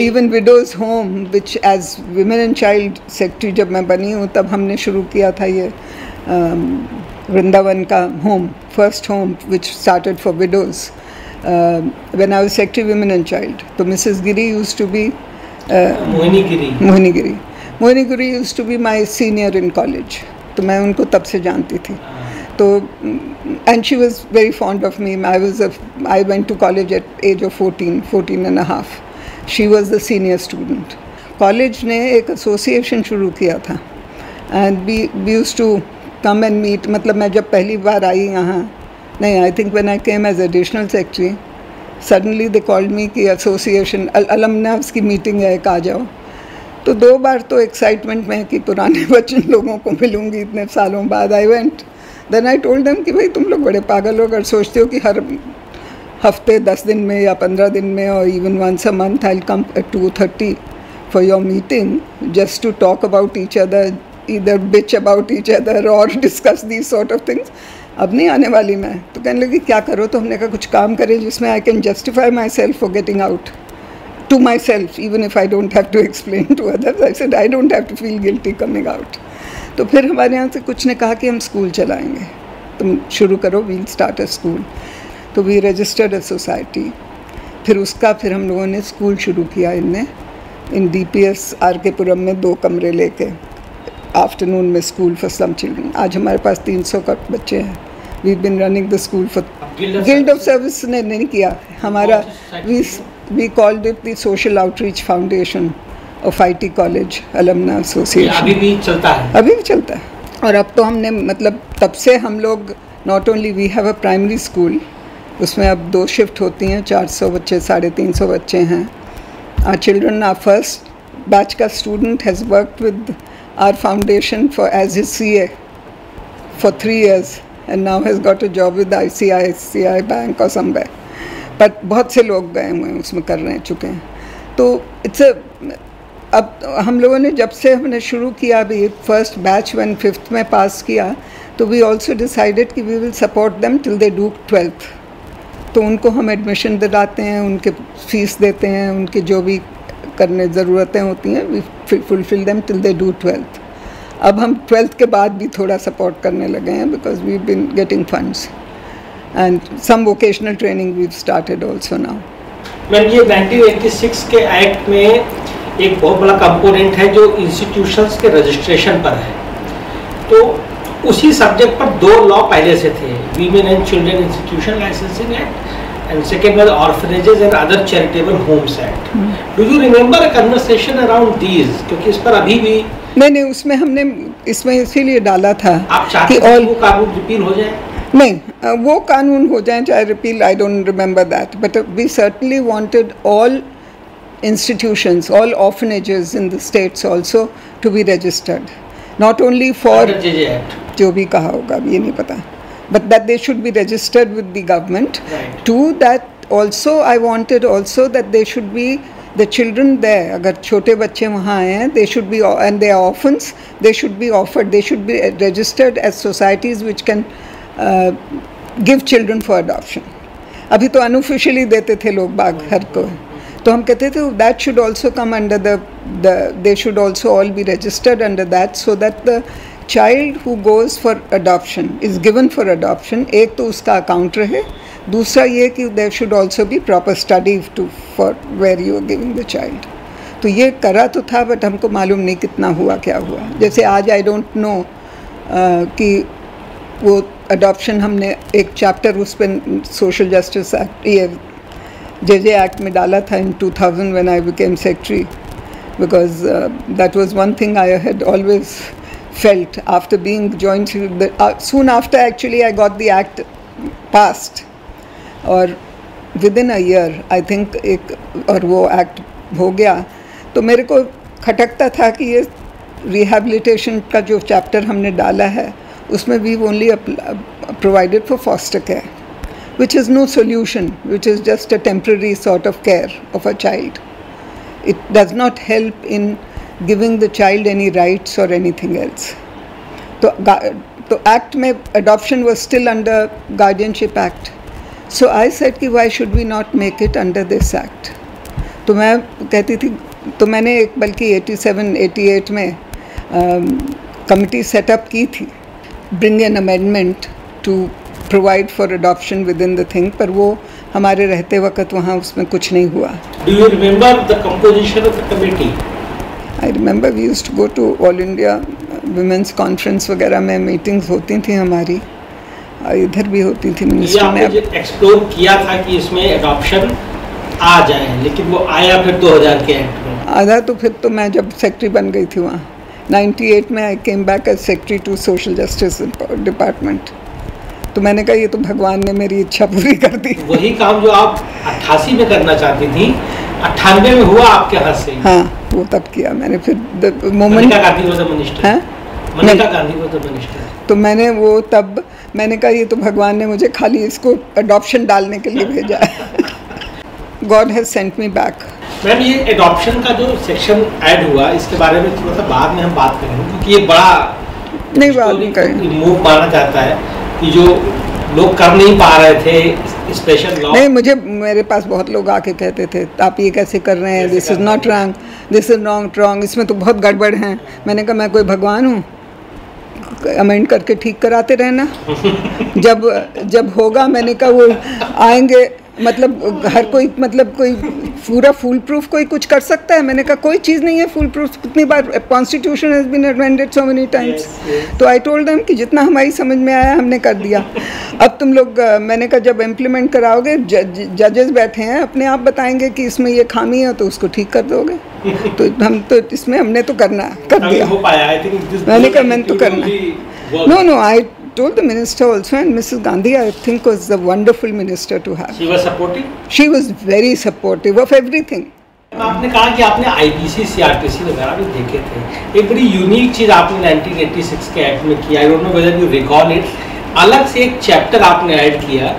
Even widows home, which as women and child secretary जब मैं बनी हूँ तब हमने शुरू किया था ये वृंदावन का home, first home which started for widows. When I was secretary women and child, तो Mrs. Giri used to be Mohini Giri used to be my senior in college. तो मैं उनको तब से जानती थी. तो and she was very fond of me. I went to college at age of 14 and a half. She was the senior student. College ने एक association शुरू किया था and we used to come and meet. मतलब मैं जब पहली बार आई यहाँ, नहीं, I think when I came as additional secretary, suddenly they called me कि association alumnus की meeting है, एक आ जाओ. तो 2 बार तो excitement में कि पुराने बच्चन लोगों को मिलूँगी इतने सालों बाद. I went. Then I told them कि भाई तुम लोग बड़े पागल हो अगर सोचते हो कि हर हफ्ते 10 दिन में या 15 दिन में और even once a month I'll come at 2:30 for your meeting just to talk about each other either bitch about each other or discuss these sort of things. अब नहीं आने वाली मैं, तो कहने लगी क्या करो, तो हमने कहा कुछ काम करें जिसमें I can justify myself for getting out to myself, even if I don't have to explain to others. I said I don't have to feel guilty coming out. तो फिर हमारे यहाँ से कुछ ने कहा कि हम स्कूल चलाएंगे, तुम शुरू करो, we'll start a school. तो we registered a society. फिर हम लोगों ने स्कूल शुरू किया इन DPS RK पुरम में 2 कमरे लेके, आफ्टरनून में स्कूल फॉर स्लम चिल्ड्रन. आज हमारे पास 300 का बच्चे हैं. We been running the school for guild of service ने नहीं किया हमारा. We called it the social outreach foundation of IT college alumna association. अभी भी चलता है? अभी भी चलता है. और अब तो हमने मतलब तब से हम लोग not only we have a primary school, उसमें अब 2 शिफ्ट होती हैं, 400 बच्चे 350 बच्चे हैं. Our children, our first batch का student has worked with our foundation for as his CA for 3 years and now has got a job with ICICI Bank or somewhere. But बहुत से लोग गए हुए हैं उसमें कर रहे चुके हैं. तो अब हम लोगों ने जब से हमने शुरू किया, अभी फर्स्ट बैच 5th में पास किया, तो वी ऑल्सो डिसाइडेड कि we will support them till they do 12th. तो उनको हम एडमिशन दिलाते हैं, उनके फीस देते हैं, उनकी जो भी करने ज़रूरतें होती हैं we fulfil them till they do 12th. अब हम 12th के बाद भी थोड़ा सपोर्ट करने लगे हैं because we been getting funds and some vocational training we started also now. Ma'am, ये 1986 के एक्ट में एक बहुत बड़ा कंपोनेंट है जो इंस्टीट्यूशंस के रजिस्ट्रेशन पर है. तो उसी सब्जेक्ट पर 2 लॉ पहले से थे, women and children institution licensing act and second was orphanages and other charitable homes act. Do you remember a conversation around these? क्योंकि इस पर अभी भी नहीं, उसमें हमने इसमें इसीलिए डाला था आप चाहते हैं वो कानून रिपील हो जाए. नहीं, वो कानून हो जाए चाहे repeal, I don't remember that, but we certainly wanted all institutions, all orphanages in the states also to be registered, not only for जो भी कहा होगा ये नहीं पता, but that they should be registered with the government. Right. To that also I wanted also that they should be the children there, अगर छोटे बच्चे वहाँ आए हैं, they should be, and they are orphans, they should be offered, they should be registered as societies which can give children for adoption. अभी तो unofficially देते थे लोग बाग हर को, तो हम कहते थे that should also come under they should also all be registered under that, so that the child who goes for adoption is given for adoption. एक तो उसका अकाउंट रहे, दूसरा ये कि there should also be proper study for where you are giving the child. तो ये करा तो था, बट हमको मालूम नहीं कितना हुआ क्या हुआ. जैसे आज आई डोंट नो कि वो अडॉप्शन हमने एक चैप्टर उस पर सोशल जस्टिस एक्ट ये JJ Act में डाला था in 2000 when I became secretary, because that was one thing I had always felt after being joined. Soon after actually I got the act passed, और within a year I think और वो act हो गया. तो मेरे को खटकता था कि ये rehabilitation का जो chapter हमने डाला है उसमें we only provided for foster care, which is no solution, which is just a temporary sort of care of a child. It does not help in giving the child any rights or anything else. So act में adoption was still under Guardianship Act. So I said कि why should we not make it under this act? तो मैं कहती थी, तो मैंने बल्कि 87-88 में कमिटी सेटअप की थी, bring an amendment to provide for adoption within the thing, पर वो हमारे रहते वक्त वहाँ उसमें कुछ नहीं हुआ. Do you remember the composition of the committee? I remember we used to go to All India Women's Conference वगैरह में मीटिंग्स होती थी हमारी, इधर भी होती थी मिनिस्ट्री में. आपने एक्सप्लोर किया था कि इसमें अडॉप्शन आ जाए, लेकिन वो आया फिर 2000 के एक्ट में. आधा तो फिर तो मैं जब सेक्रेटरी बन गई थी वहाँ 98 में, I came back as secretary to social justice department. तो मैंने कहा ये तो भगवान ने मेरी इच्छा पूरी कर दी. वही काम जो आप 88 में करना चाहती थी 98 में हुआ आपके हाथ से. हाँ, वो तब किया मैंने. फिर Manika Gandhi was the minister. Manika Gandhi was the minister. तो मैंने वो तब मैंने कहा ये तो भगवान ने मुझे खाली इसको अडॉप्शन डालने के लिए भेजा है. God has sent me back. Ma'am ये एडॉप्शन का जो सेक्शन ऐड हुआ इसके बारे में थोड़ा सा बाद में हम बात करेंगे, क्योंकि ये बड़ा नहीं बात मूव माना जाता है कि जो लोग कर नहीं पा रहे थे स्पेशल लॉ। नहीं, मुझे मेरे पास बहुत लोग आके कहते थे आप ये कैसे कर रहे हैं, this is not wrong, this is not wrong, इसमें तो बहुत गड़बड़ हैं। मैंने कहा मैं कोई भगवान हूँ, अमेंड करके ठीक कराते रहना। जब होगा, मैंने कहा वो आएंगे, मतलब हर कोई, मतलब कोई पूरा फुल प्रूफ कोई कुछ कर सकता है? मैंने कहा कोई चीज़ नहीं है फुल प्रूफ। कितनी बार constitution has been amended so many times. तो आई टोल्ड देम कि जितना हमारी समझ में आया हमने कर दिया। अब तुम लोग, मैंने कहा जब इम्प्लीमेंट कराओगे, जजेस बैठे हैं, अपने आप बताएंगे कि इसमें ये खामी है तो उसको ठीक कर दोगे। तो हम तो इसमें हमने तो कर दिया। मैंने कहा मैंने तो करना। No, I told the minister also, and Mrs. Gandhi, I think, was a wonderful minister to have. She was supportive? She was very supportive of everything. आपने कहा कि आपने IPC, CRPC वगैरह भी देखे थे। एक बड़ी यूनिक चीज़ आपने 1986 के एक्ट में किया, आई don't know whether you recall it. अलग से एक चैप्टर आपने ऐड किया,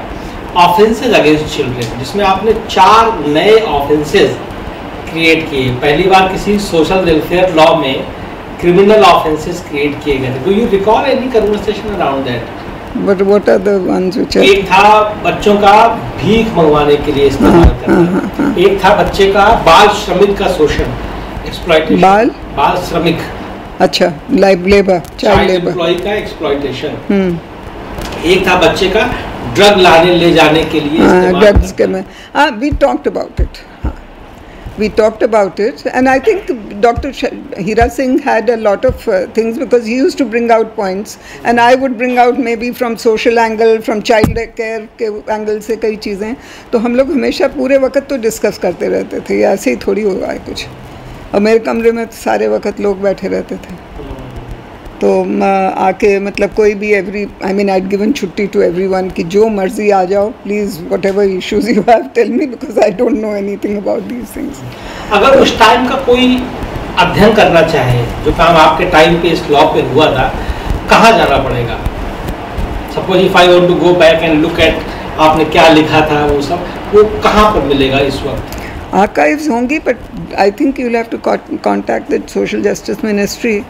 ऑफेंसेज अगेंस्ट चिल्ड्रन, जिसमें आपने 4 नए ऑफेंसेज क्रिएट किए। पहली बार किसी सोशल वेलफेयर लॉ में क्रिमिनल ऑफेंसेस क्रिएट किए गए थे। Do you recall any conversation around that? But what are the ones which are? एक था बच्चों का भीख मंगवाने के लिए इस्तेमाल करना, एक था बच्चे का बाल श्रमिक का शोषण, एक्सप्लॉयटेशन, बाल श्रमिक, अच्छा, लेबर, चाइल्ड एम्प्लॉय का एक्सप्लॉयटेशन, एक था बच्चे का ड्रग लाने ले जाने के लिए ड्रग्स के में। We talked about it, we talked about it, and I think Dr. Hira Singh had a lot of things, because he used to bring out points and I would bring out maybe from social angle, from child care के angle से कई चीज़ें। तो हम लोग हमेशा पूरे वक्त तो डिस्कस करते रहते थे, ऐसे ही थोड़ी हुआ है कुछ। और मेरे कमरे में सारे वक्त लोग बैठे रहते थे, तो आके मतलब कोई भी आई मीन I'd given छुट्टी टू एवरीवन कि जो मर्जी आ जाओ, please whatever issues you have tell me, because I don't know anything about these things. अगर उस टाइम का कोई अध्ययन करना चाहे, जो काम आपके टाइम पे इस लॉ पे हुआ था, कहाँ जाना पड़ेगा? Suppose if I want to go back and look at आपने क्या लिखा था, वो सब वो कहाँ पर मिलेगा इस वक्त? आर्काइव्स होंगी, but I think you will have to contact the social justice ministry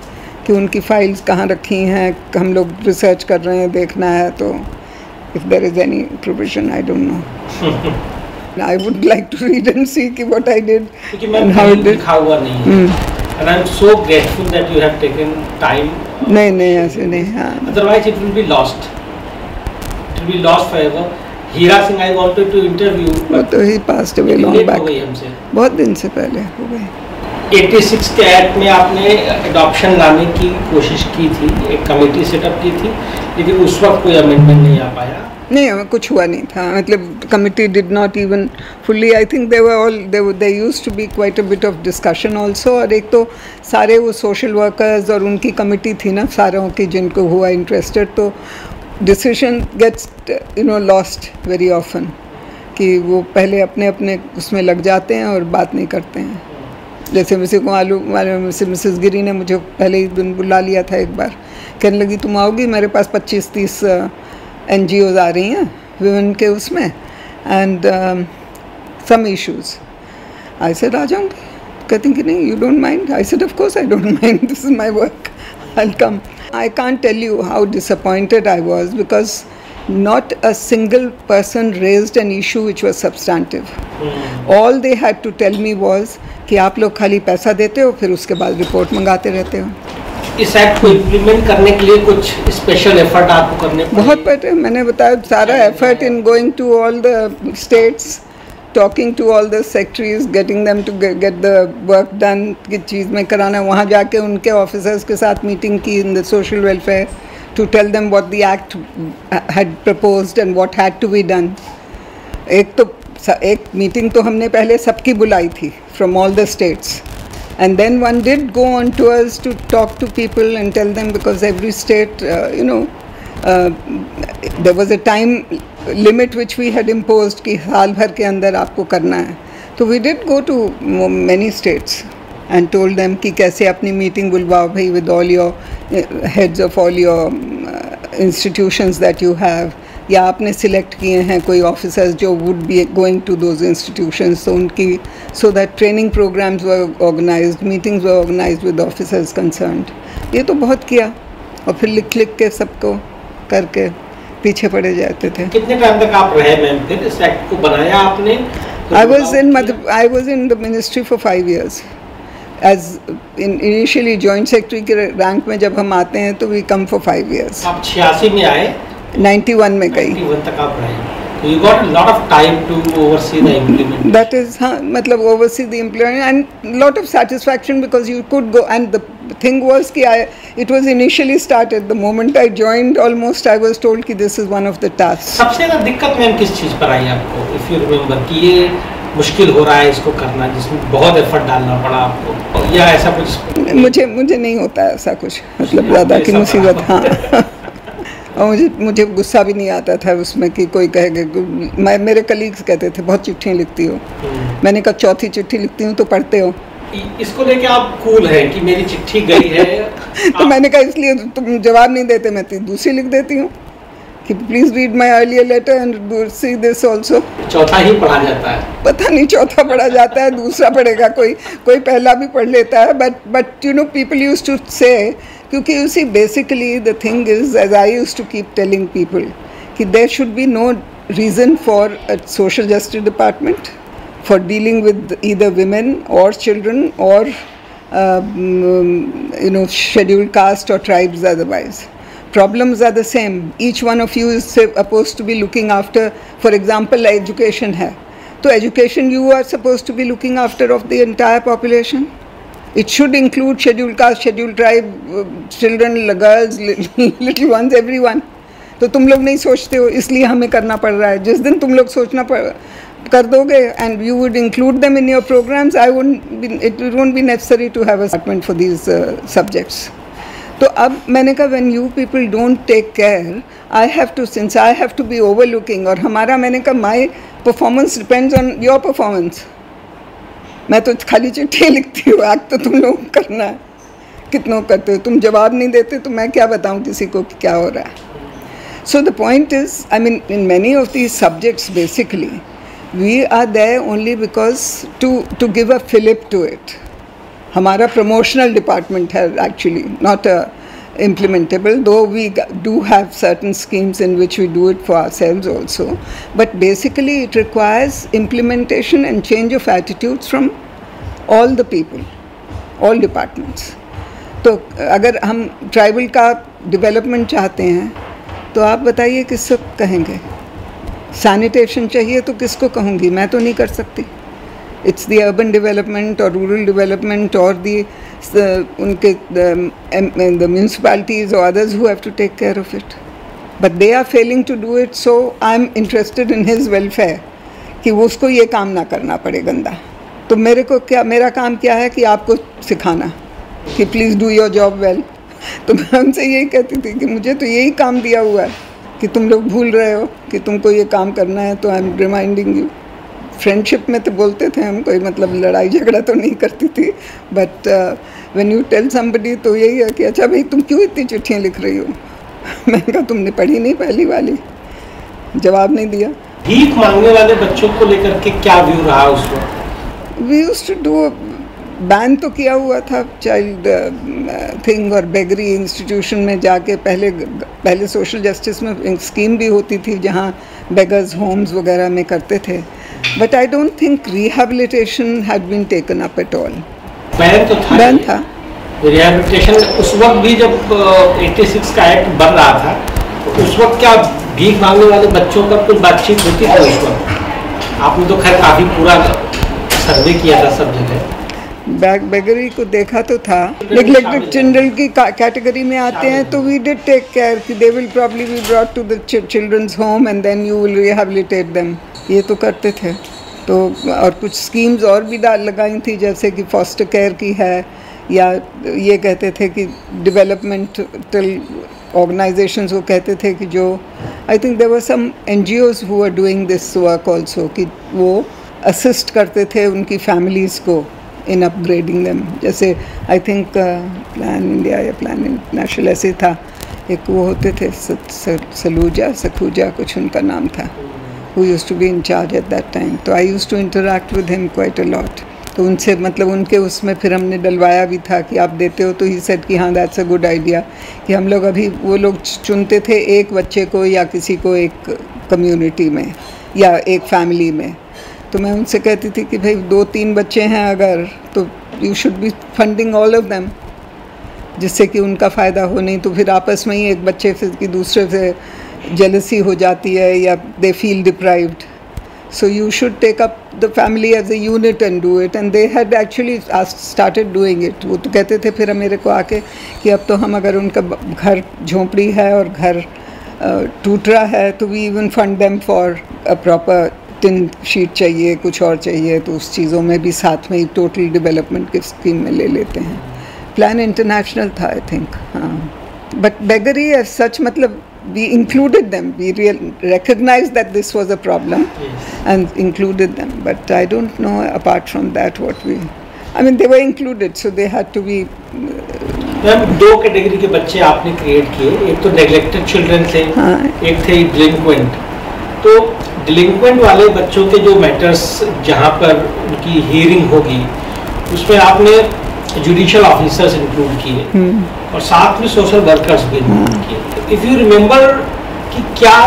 कि उनकी फाइल्स कहाँ रखी हैं। हम लोग रिसर्च कर रहे हैं, देखना है, तो if there is any provision, I don't know. I would like to read and see कि what I did and how it लिखा हुआ नहीं है, and I am so grateful that you have taken time. नहीं ऐसे नहीं, हाँ, otherwise it will be lost, it will be lost forever. Hira Singh I wanted to interview, वो तो he passed away long back, बहुत दिन से पहले हो गए। 86 के एक्ट में आपने एडॉप्शन लाने की कोशिश की थी, एक कमेटी सेटअप की थी, लेकिन उस वक्त कोई अमेंडमेंट नहीं आ पाया। नहीं, कुछ हुआ नहीं था, मतलब committee did not even fully, I think they used to be quite a bit of discussion also. और एक तो सारे वो सोशल वर्कर्स और उनकी कमिटी थी ना सारों की, जिनको हुआ इंटरेस्टेड, तो decision gets lost very often, कि वो पहले अपने अपने उसमें लग जाते हैं और बात नहीं करते हैं। जैसे मिसेस गिरी ने मुझे पहले ही दिन बुला लिया था एक बार, कहने लगी तुम आओगी, मेरे पास 25-30 NGOs आ रही हैं विमेन के उसमें, and some issues. I said आ जाऊँगी, कहती कि नहीं, you don't mind? I said of course I don't mind, this is my work, I will come. I can't tell you how disappointed I was, because not a single person raised an issue which was substantive. All they had to tell me was कि आप लोग खाली पैसा देते हो, फिर उसके बाद रिपोर्ट मंगाते रहते हो। इस एक्ट को इम्प्लीमेंट करने के लिए कुछ स्पेशल एफर्ट आपको करने पड़े? बहुत पड़े, मैंने बताया सारा effort in going to all the states, talking to all the secretaries, getting them to get the work done, किस चीज़ में कराना, वहाँ जाके उनके ऑफिसर्स के साथ मीटिंग की in the social welfare, to tell them what the act had proposed and what had to be done. एक मीटिंग तो हमने पहले सबकी बुलाई थी from all the states, and then one did go on tours to talk to people and tell them, because every state there was a time limit which we had imposed कि साल भर के अंदर आपको करना है। तो we did go to many states and told them कि कैसे अपनी मीटिंग बुलवाओ भाई with all your heads of all your institutions that you have, या आपने सिलेक्ट किए हैं कोई ऑफिसर्स जो would be going to those institutions, तो उनकी so that training programmes were organised, meetings were organised with officers concerned. ये तो बहुत किया और फिर लिख लिख के सबको करके पीछे पड़े जाते थे। कितने टाइम तक आप रहे मैम फिर इस एक्ट को बनाया आपने? I was in the ministry for 5 years. As initially joint secretary के रैंक में जब हम आते हैं तो we come for 5 years. आप 86 में आए? 91 में गई। 91 तक आप रहे। So you got a lot of time to oversee the implementation. That is, हाँ, मतलब oversee the implementation and lot of satisfaction because you could go, and the thing was कि it was initially started the moment I joined, almost I was told कि this is one of the tasks. सबसे ज़्यादा दिक्कत ma'am किस चीज़ पर आई आपको? If you remember कि ये मुश्किल हो रहा है इसको करना, जिसमें बहुत एफर्ट डालना पड़ा आपको, या ऐसा कुछ? मुझे नहीं होता है ऐसा कुछ, मतलब ज़्यादा की मुसीबत। हाँ और मुझे गुस्सा भी नहीं आता था उसमें कि कोई कहेगा, मेरे कलीग्स कहते थे बहुत चिट्ठियाँ लिखती हो। मैंने कहा चौथी चिट्ठी लिखती हूँ तो पढ़ते हो। इसको लेके आप कूल हैं कि मेरी चिट्ठी गई है? तो मैंने कहा इसलिए तुम जवाब नहीं देते, मैं दूसरी लिख देती हूँ कि please read my earlier letter and see this also. चौथा ही पढ़ा जाता है? पता नहीं चौथा पढ़ा जाता है, दूसरा पढ़ेगा कोई पहला भी पढ़ लेता है, but you know people use to say, क्योंकि you see basically the thing is, as I used to keep telling people, कि there should be no reason for a social justice department for dealing with either women or children or you know scheduled caste or tribes otherwise. Problems are the same. Each one of you is supposed to be looking after, for example, education है, तो education you are supposed to be looking after of the entire population. It should include scheduled caste, scheduled tribe, children, girls, little ones, everyone. तो तुम लोग नहीं सोचते हो, इसलिए हमें करना पड़ रहा है। जिस दिन तुम लोग सोचना कर दोगे and you would include them in your programs, it won't be necessary to have a department for these subjects. तो अब मैंने कहा when you people don't take care, since I have to be overlooking, और हमारा, मैंने कहा my performance depends on your performance. मैं तो खाली चिट्ठी लिखती हूँ, आग तो तुम लोग करना है, कितनों करते हो, तुम जवाब नहीं देते तो मैं क्या बताऊँ किसी को कि क्या हो रहा है। So the point is, I mean in many of these subjects basically we are there only because to give a fillip to it. हमारा प्रमोशनल डिपार्टमेंट है actually, not a implementable, though we do have certain schemes in which we do it for ourselves also, but basically it requires implementation and change of attitudes from all the people, all departments. तो अगर हम tribal का development चाहते हैं तो आप बताइए किसको कहेंगे? सैनिटेशन चाहिए तो किसको कहूँगी? मैं तो नहीं कर सकती। It's the urban development or rural development or the municipalities or others who have to take care of it. But they are failing to do it, so I'm interested in his welfare कि वो उसको ये काम ना करना पड़े गंदा। तो मेरा काम क्या है कि आपको सिखाना कि please do your job well. तो मैं उनसे यही कहती थी कि मुझे तो यही काम दिया हुआ है कि तुम लोग भूल रहे हो कि तुमको ये काम करना है, तो I am reminding you. Friendship में तो बोलते थे हम, कोई मतलब लड़ाई झगड़ा तो नहीं करती थी, but when you tell somebody तो यही है कि अच्छा भाई तुम क्यों इतनी चिट्ठियाँ लिख रही हो? मैंने कहा तुमने पढ़ी नहीं पहली वाली, जवाब नहीं दिया। भीख मांगने वाले बच्चों को लेकर के क्या व्यू रहा उस वक्त? We used to do, ban तो किया हुआ था चाइल्ड थिंग और बेगरी इंस्टीट्यूशन में जाके, पहले सोशल जस्टिस में स्कीम भी होती थी जहाँ बेगर्स होम्स वगैरह में करते थे, but I don't think rehabilitation had been taken up at all. Ban था रिहेबिलिटेशन उस वक्त भी जब 86 का एक्ट बन रहा था, तो उस वक्त क्या भीख मांगने वाले बच्चों का कुछ बातचीत होती थी उस वक्त? आपने तो खैर काफ़ी पूरा सर्वे किया था सब जगह। बेगरी को देखा तो था, नेग्लेक्टेड चिल्ड्रन की कैटेगरी में आते हैं तो वी डिड टेक केयर कि they will probably be brought to the children's home and then you will rehabilitate them, ये तो करते थे। तो और कुछ स्कीम्स और भी लगाई थी, जैसे कि फॉस्टर केयर की है, या ये कहते थे कि डेवलपमेंटल ऑर्गेनाइजेशंस वो कहते थे कि जो I think there were some NGOs who are doing this work also, कि वो असिस्ट करते थे उनकी फैमिलीज़ को इन अपग्रेडिंग देम। जैसे आई थिंक प्लान इंडिया या प्लान नेशनल ऐसे था एक वो होते थे सखूजा कुछ उनका नाम था, who used to be in charge at that time. तो I used to interact with him quite a lot. तो उनसे मतलब उनके उसमें फिर हमने डलवाया भी था कि आप देते हो, तो ही सेड कि हाँ दैट्स अ गुड आइडिया, कि हम लोग अभी वो लोग चुनते थे एक बच्चे को या किसी को एक कम्युनिटी में या एक फैमिली में। तो मैं उनसे कहती थी कि भाई 2-3 बच्चे हैं अगर, तो you should be funding all of them, जिससे कि उनका फ़ायदा हो। नहीं तो फिर आपस में ही एक बच्चे से कि दूसरे से जेलसी हो जाती है या they feel deprived. So you should take up the family as a unit and do it, and they had actually started doing it. वो तो कहते थे फिर मेरे को आके कि अब तो हम अगर उनका घर झोंपड़ी है और घर टूट रहा है तो we even fund them for a proper tin sheet चाहिए, कुछ और चाहिए, तो उस चीज़ों में भी साथ में ही टोटल डेवलपमेंट की स्कीम में ले लेते हैं। प्लान इंटरनेशनल था आई थिंक, हाँ। बट बेगरी एज सच मतलब we included them, we recognized that this was a problem, yes, and included them, but I don't know apart from that what we, I mean they were included, so they had to be ma'am 2 category के बच्चे आपने create किए, एक तो neglected children थे, हाँ, एक थे डिलिंक्वेंट। तो डिलिंक्वेंट वाले बच्चों के जो मैटर्स जहाँ पर उनकी हियरिंग होगी उसमें आपने जुडिशियल ऑफिसर्स इंक्लूड किए और साथ में सोशल वर्कर्स भी इंक्लूड किए। इफ़ यू रिमेंबर कि क्या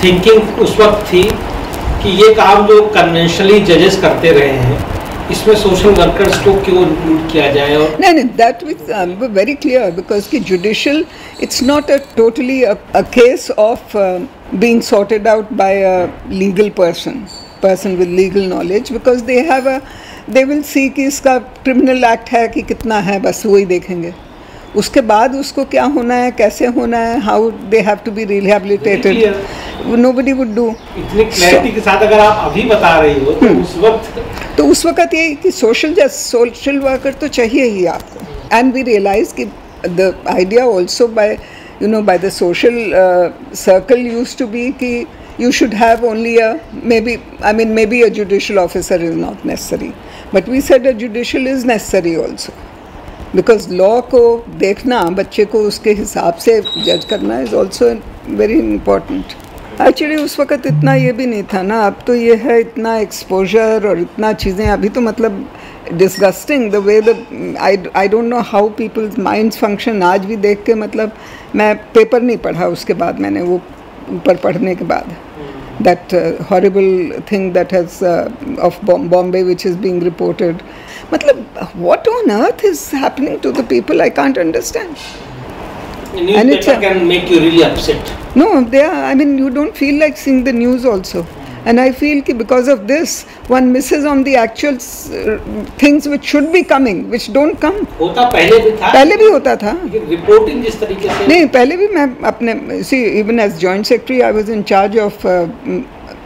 थिंकिंग उस वक्त थी कि ये काम जो कन्वेंशनली जजेस करते रहे हैं इसमें सोशल वर्कर्स को क्यों इंक्लूड किया जाए? और नहीं, that was very clear because कि judicial it's not a totally a case of being sorted out by a legal person with legal knowledge, because they will see कि इसका criminal act है कि कितना है, बस वही देखेंगे। उसके बाद उसको क्या होना है, कैसे होना है, how they have to be rehabilitated, nobody would do। इतनी क्लैरिटी के साथ अगर आप अभी बता रही हो तो उस वक्त ये कि सोशल वर्कर तो चाहिए ही आपको। एंड वी रियलाइज कि the idea also by the social circle used to be कि you should have only maybe a judicial officer is not necessary, but we said a judicial is necessary also, because law को देखना, बच्चे को उसके हिसाब से जज करना is also very important। Actually उस वक़्त इतना ये भी नहीं था ना, अब तो ये है इतना एक्सपोजर और इतना चीज़ें, अभी तो मतलब disgusting the way I don't know how people's minds function. आज भी देख के मतलब मैं पेपर नहीं पढ़ा उसके बाद, मैंने वो ऊपर पढ़ने के बाद that horrible thing that has of Bombay which is being reported, मतलब what on earth is happening to the people, I can't understand. And it can make you really upset. No, I mean you don't feel like seeing the news also, and I feel कि because of this one misses on the actual things which should be coming, which don't come। होता पहले भी था, पहले भी होता था, reporting जिस तरीके से नहीं, पहले भी मैं अपने even as joint secretary I was in charge of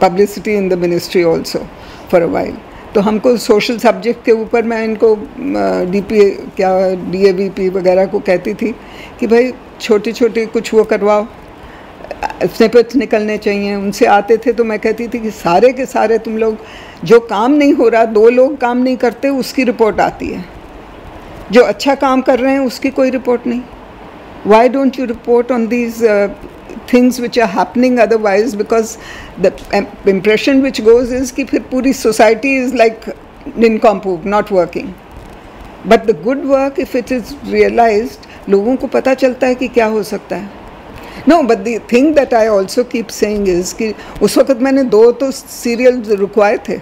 publicity in the ministry also for a while। तो हमको सोशल सब्जेक्ट के ऊपर मैं इनको DAVP वगैरह को कहती थी कि भाई छोटी छोटी कुछ वो करवाओ, स्निपेट्स निकलने चाहिए। उनसे आते थे तो मैं कहती थी कि सारे के सारे तुम लोग जो काम नहीं हो रहा, 2 लोग काम नहीं करते उसकी रिपोर्ट आती है, जो अच्छा काम कर रहे हैं उसकी कोई रिपोर्ट नहीं। Why don't you report on these things which are happening otherwise, because the impression which goes is कि फिर पूरी society is like nincompoop, not working, but the good work if it is realized, लोगों को पता चलता है कि क्या हो सकता है। No, but the thing that I also keep saying is कि उस वक्त मैंने 2 तो सीरियल रुकवाए थे।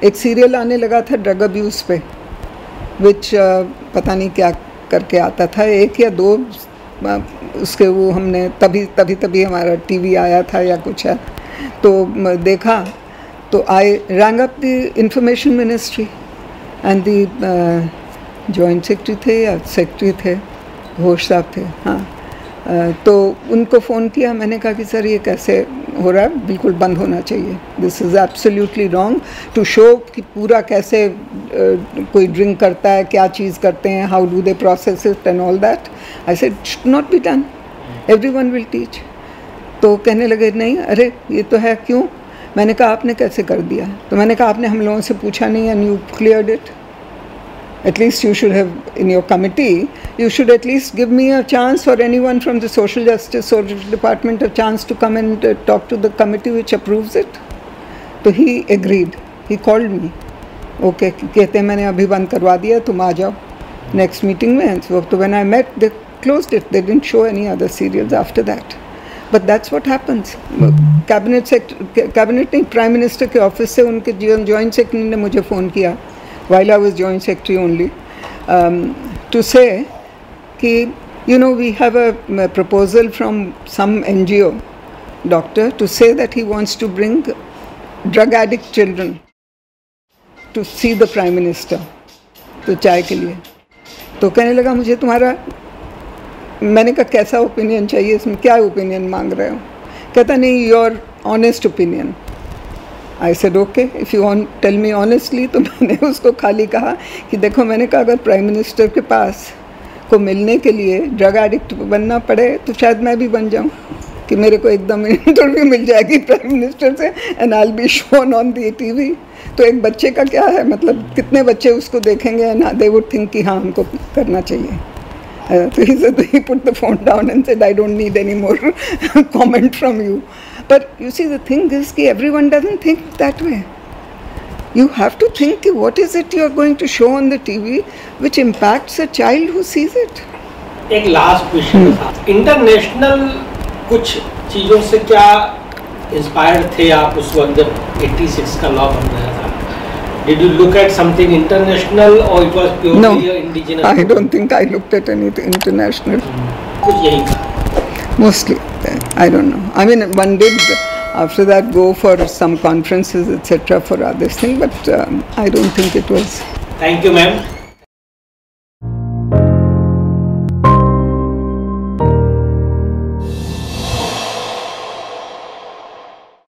एक सीरियल आने लगा था ड्रग अब्यूज़ पे, which पता नहीं क्या करके आता था, 1 या 2 उसके वो हमने तभी हमारा टीवी आया था या कुछ है, तो देखा तो I rang up the information ministry and the joint secretary थे या सेक्रेटरी थे, घोष साहब थे, हाँ, तो उनको फ़ोन किया। मैंने कहा कि सर ये कैसे हो रहा है, बिल्कुल बंद होना चाहिए, this is absolutely wrong to show कि पूरा कैसे कोई ड्रिंक करता है, क्या चीज़ करते हैं, how do they process it and all that. I said should not be done, everyone will teach. तो कहने लगे नहीं, अरे ये तो है, क्यों? मैंने कहा आपने कैसे कर दिया? तो मैंने कहा आपने हम लोगों से पूछा नहीं and you cleared it. At least you should have, in your committee, you should at least give me a chance, or anyone from the social justice social department, a chance to come and talk to the committee which approves it. So he agreed. He called me. Okay, कहते मैंने अभी बंद करवा दिया, तुम आ जाओ next meeting में. So when I met, they closed it. They didn't show any other serials after that. But that's what happens. Cabinet नहीं, प्राइम मिनिस्टर के ऑफिस से उनके जॉइंट सेक्रेटरी ने मुझे फ़ोन किया while I was joint secretary only, to say कि we have a proposal from some NGO doctor to say that he wants to bring drug addict children to see the Prime Minister, तो चाय के लिए. तो कहने लगा मुझे तुम्हारा, मैंने कहा कैसा ओपिनियन चाहिए, इसमें क्या ओपिनियन मांग रहे हो? कहता नहीं, your honest opinion. I said okay, if you tell me honestly. तो मैंने उसको खाली कहा कि देखो, मैंने कहा अगर प्राइम मिनिस्टर के पास को मिलने के लिए ड्रग एडिक्ट बनना पड़े तो शायद मैं भी बन जाऊं, कि मेरे को एकदम इंटरव्यू मिल जाएगी प्राइम मिनिस्टर से and I will be shown on the TV. तो एक बच्चे का क्या है, मतलब कितने बच्चे उसको देखेंगे एंड दे वुड थिंक कि हाँ हमको करना चाहिए. So he put the phone down and said, I don't need any more comment from you. But you see, the thing is that everyone doesn't think that way. You have to think, what is it you are going to show on the TV which impacts a child who sees it? एक last question था, international कुछ चीज़ों से क्या inspired थे आप उस वक्त जब 86 का लॉ बन रहा था? Did you look at something international or it was purely indigenous? No, I don't think I looked at anything international. कुछ यही था. Mostly, I don't know. I mean, one did after that go for some conferences, etc. for this thing, but I don't think it was. Thank you, ma'am.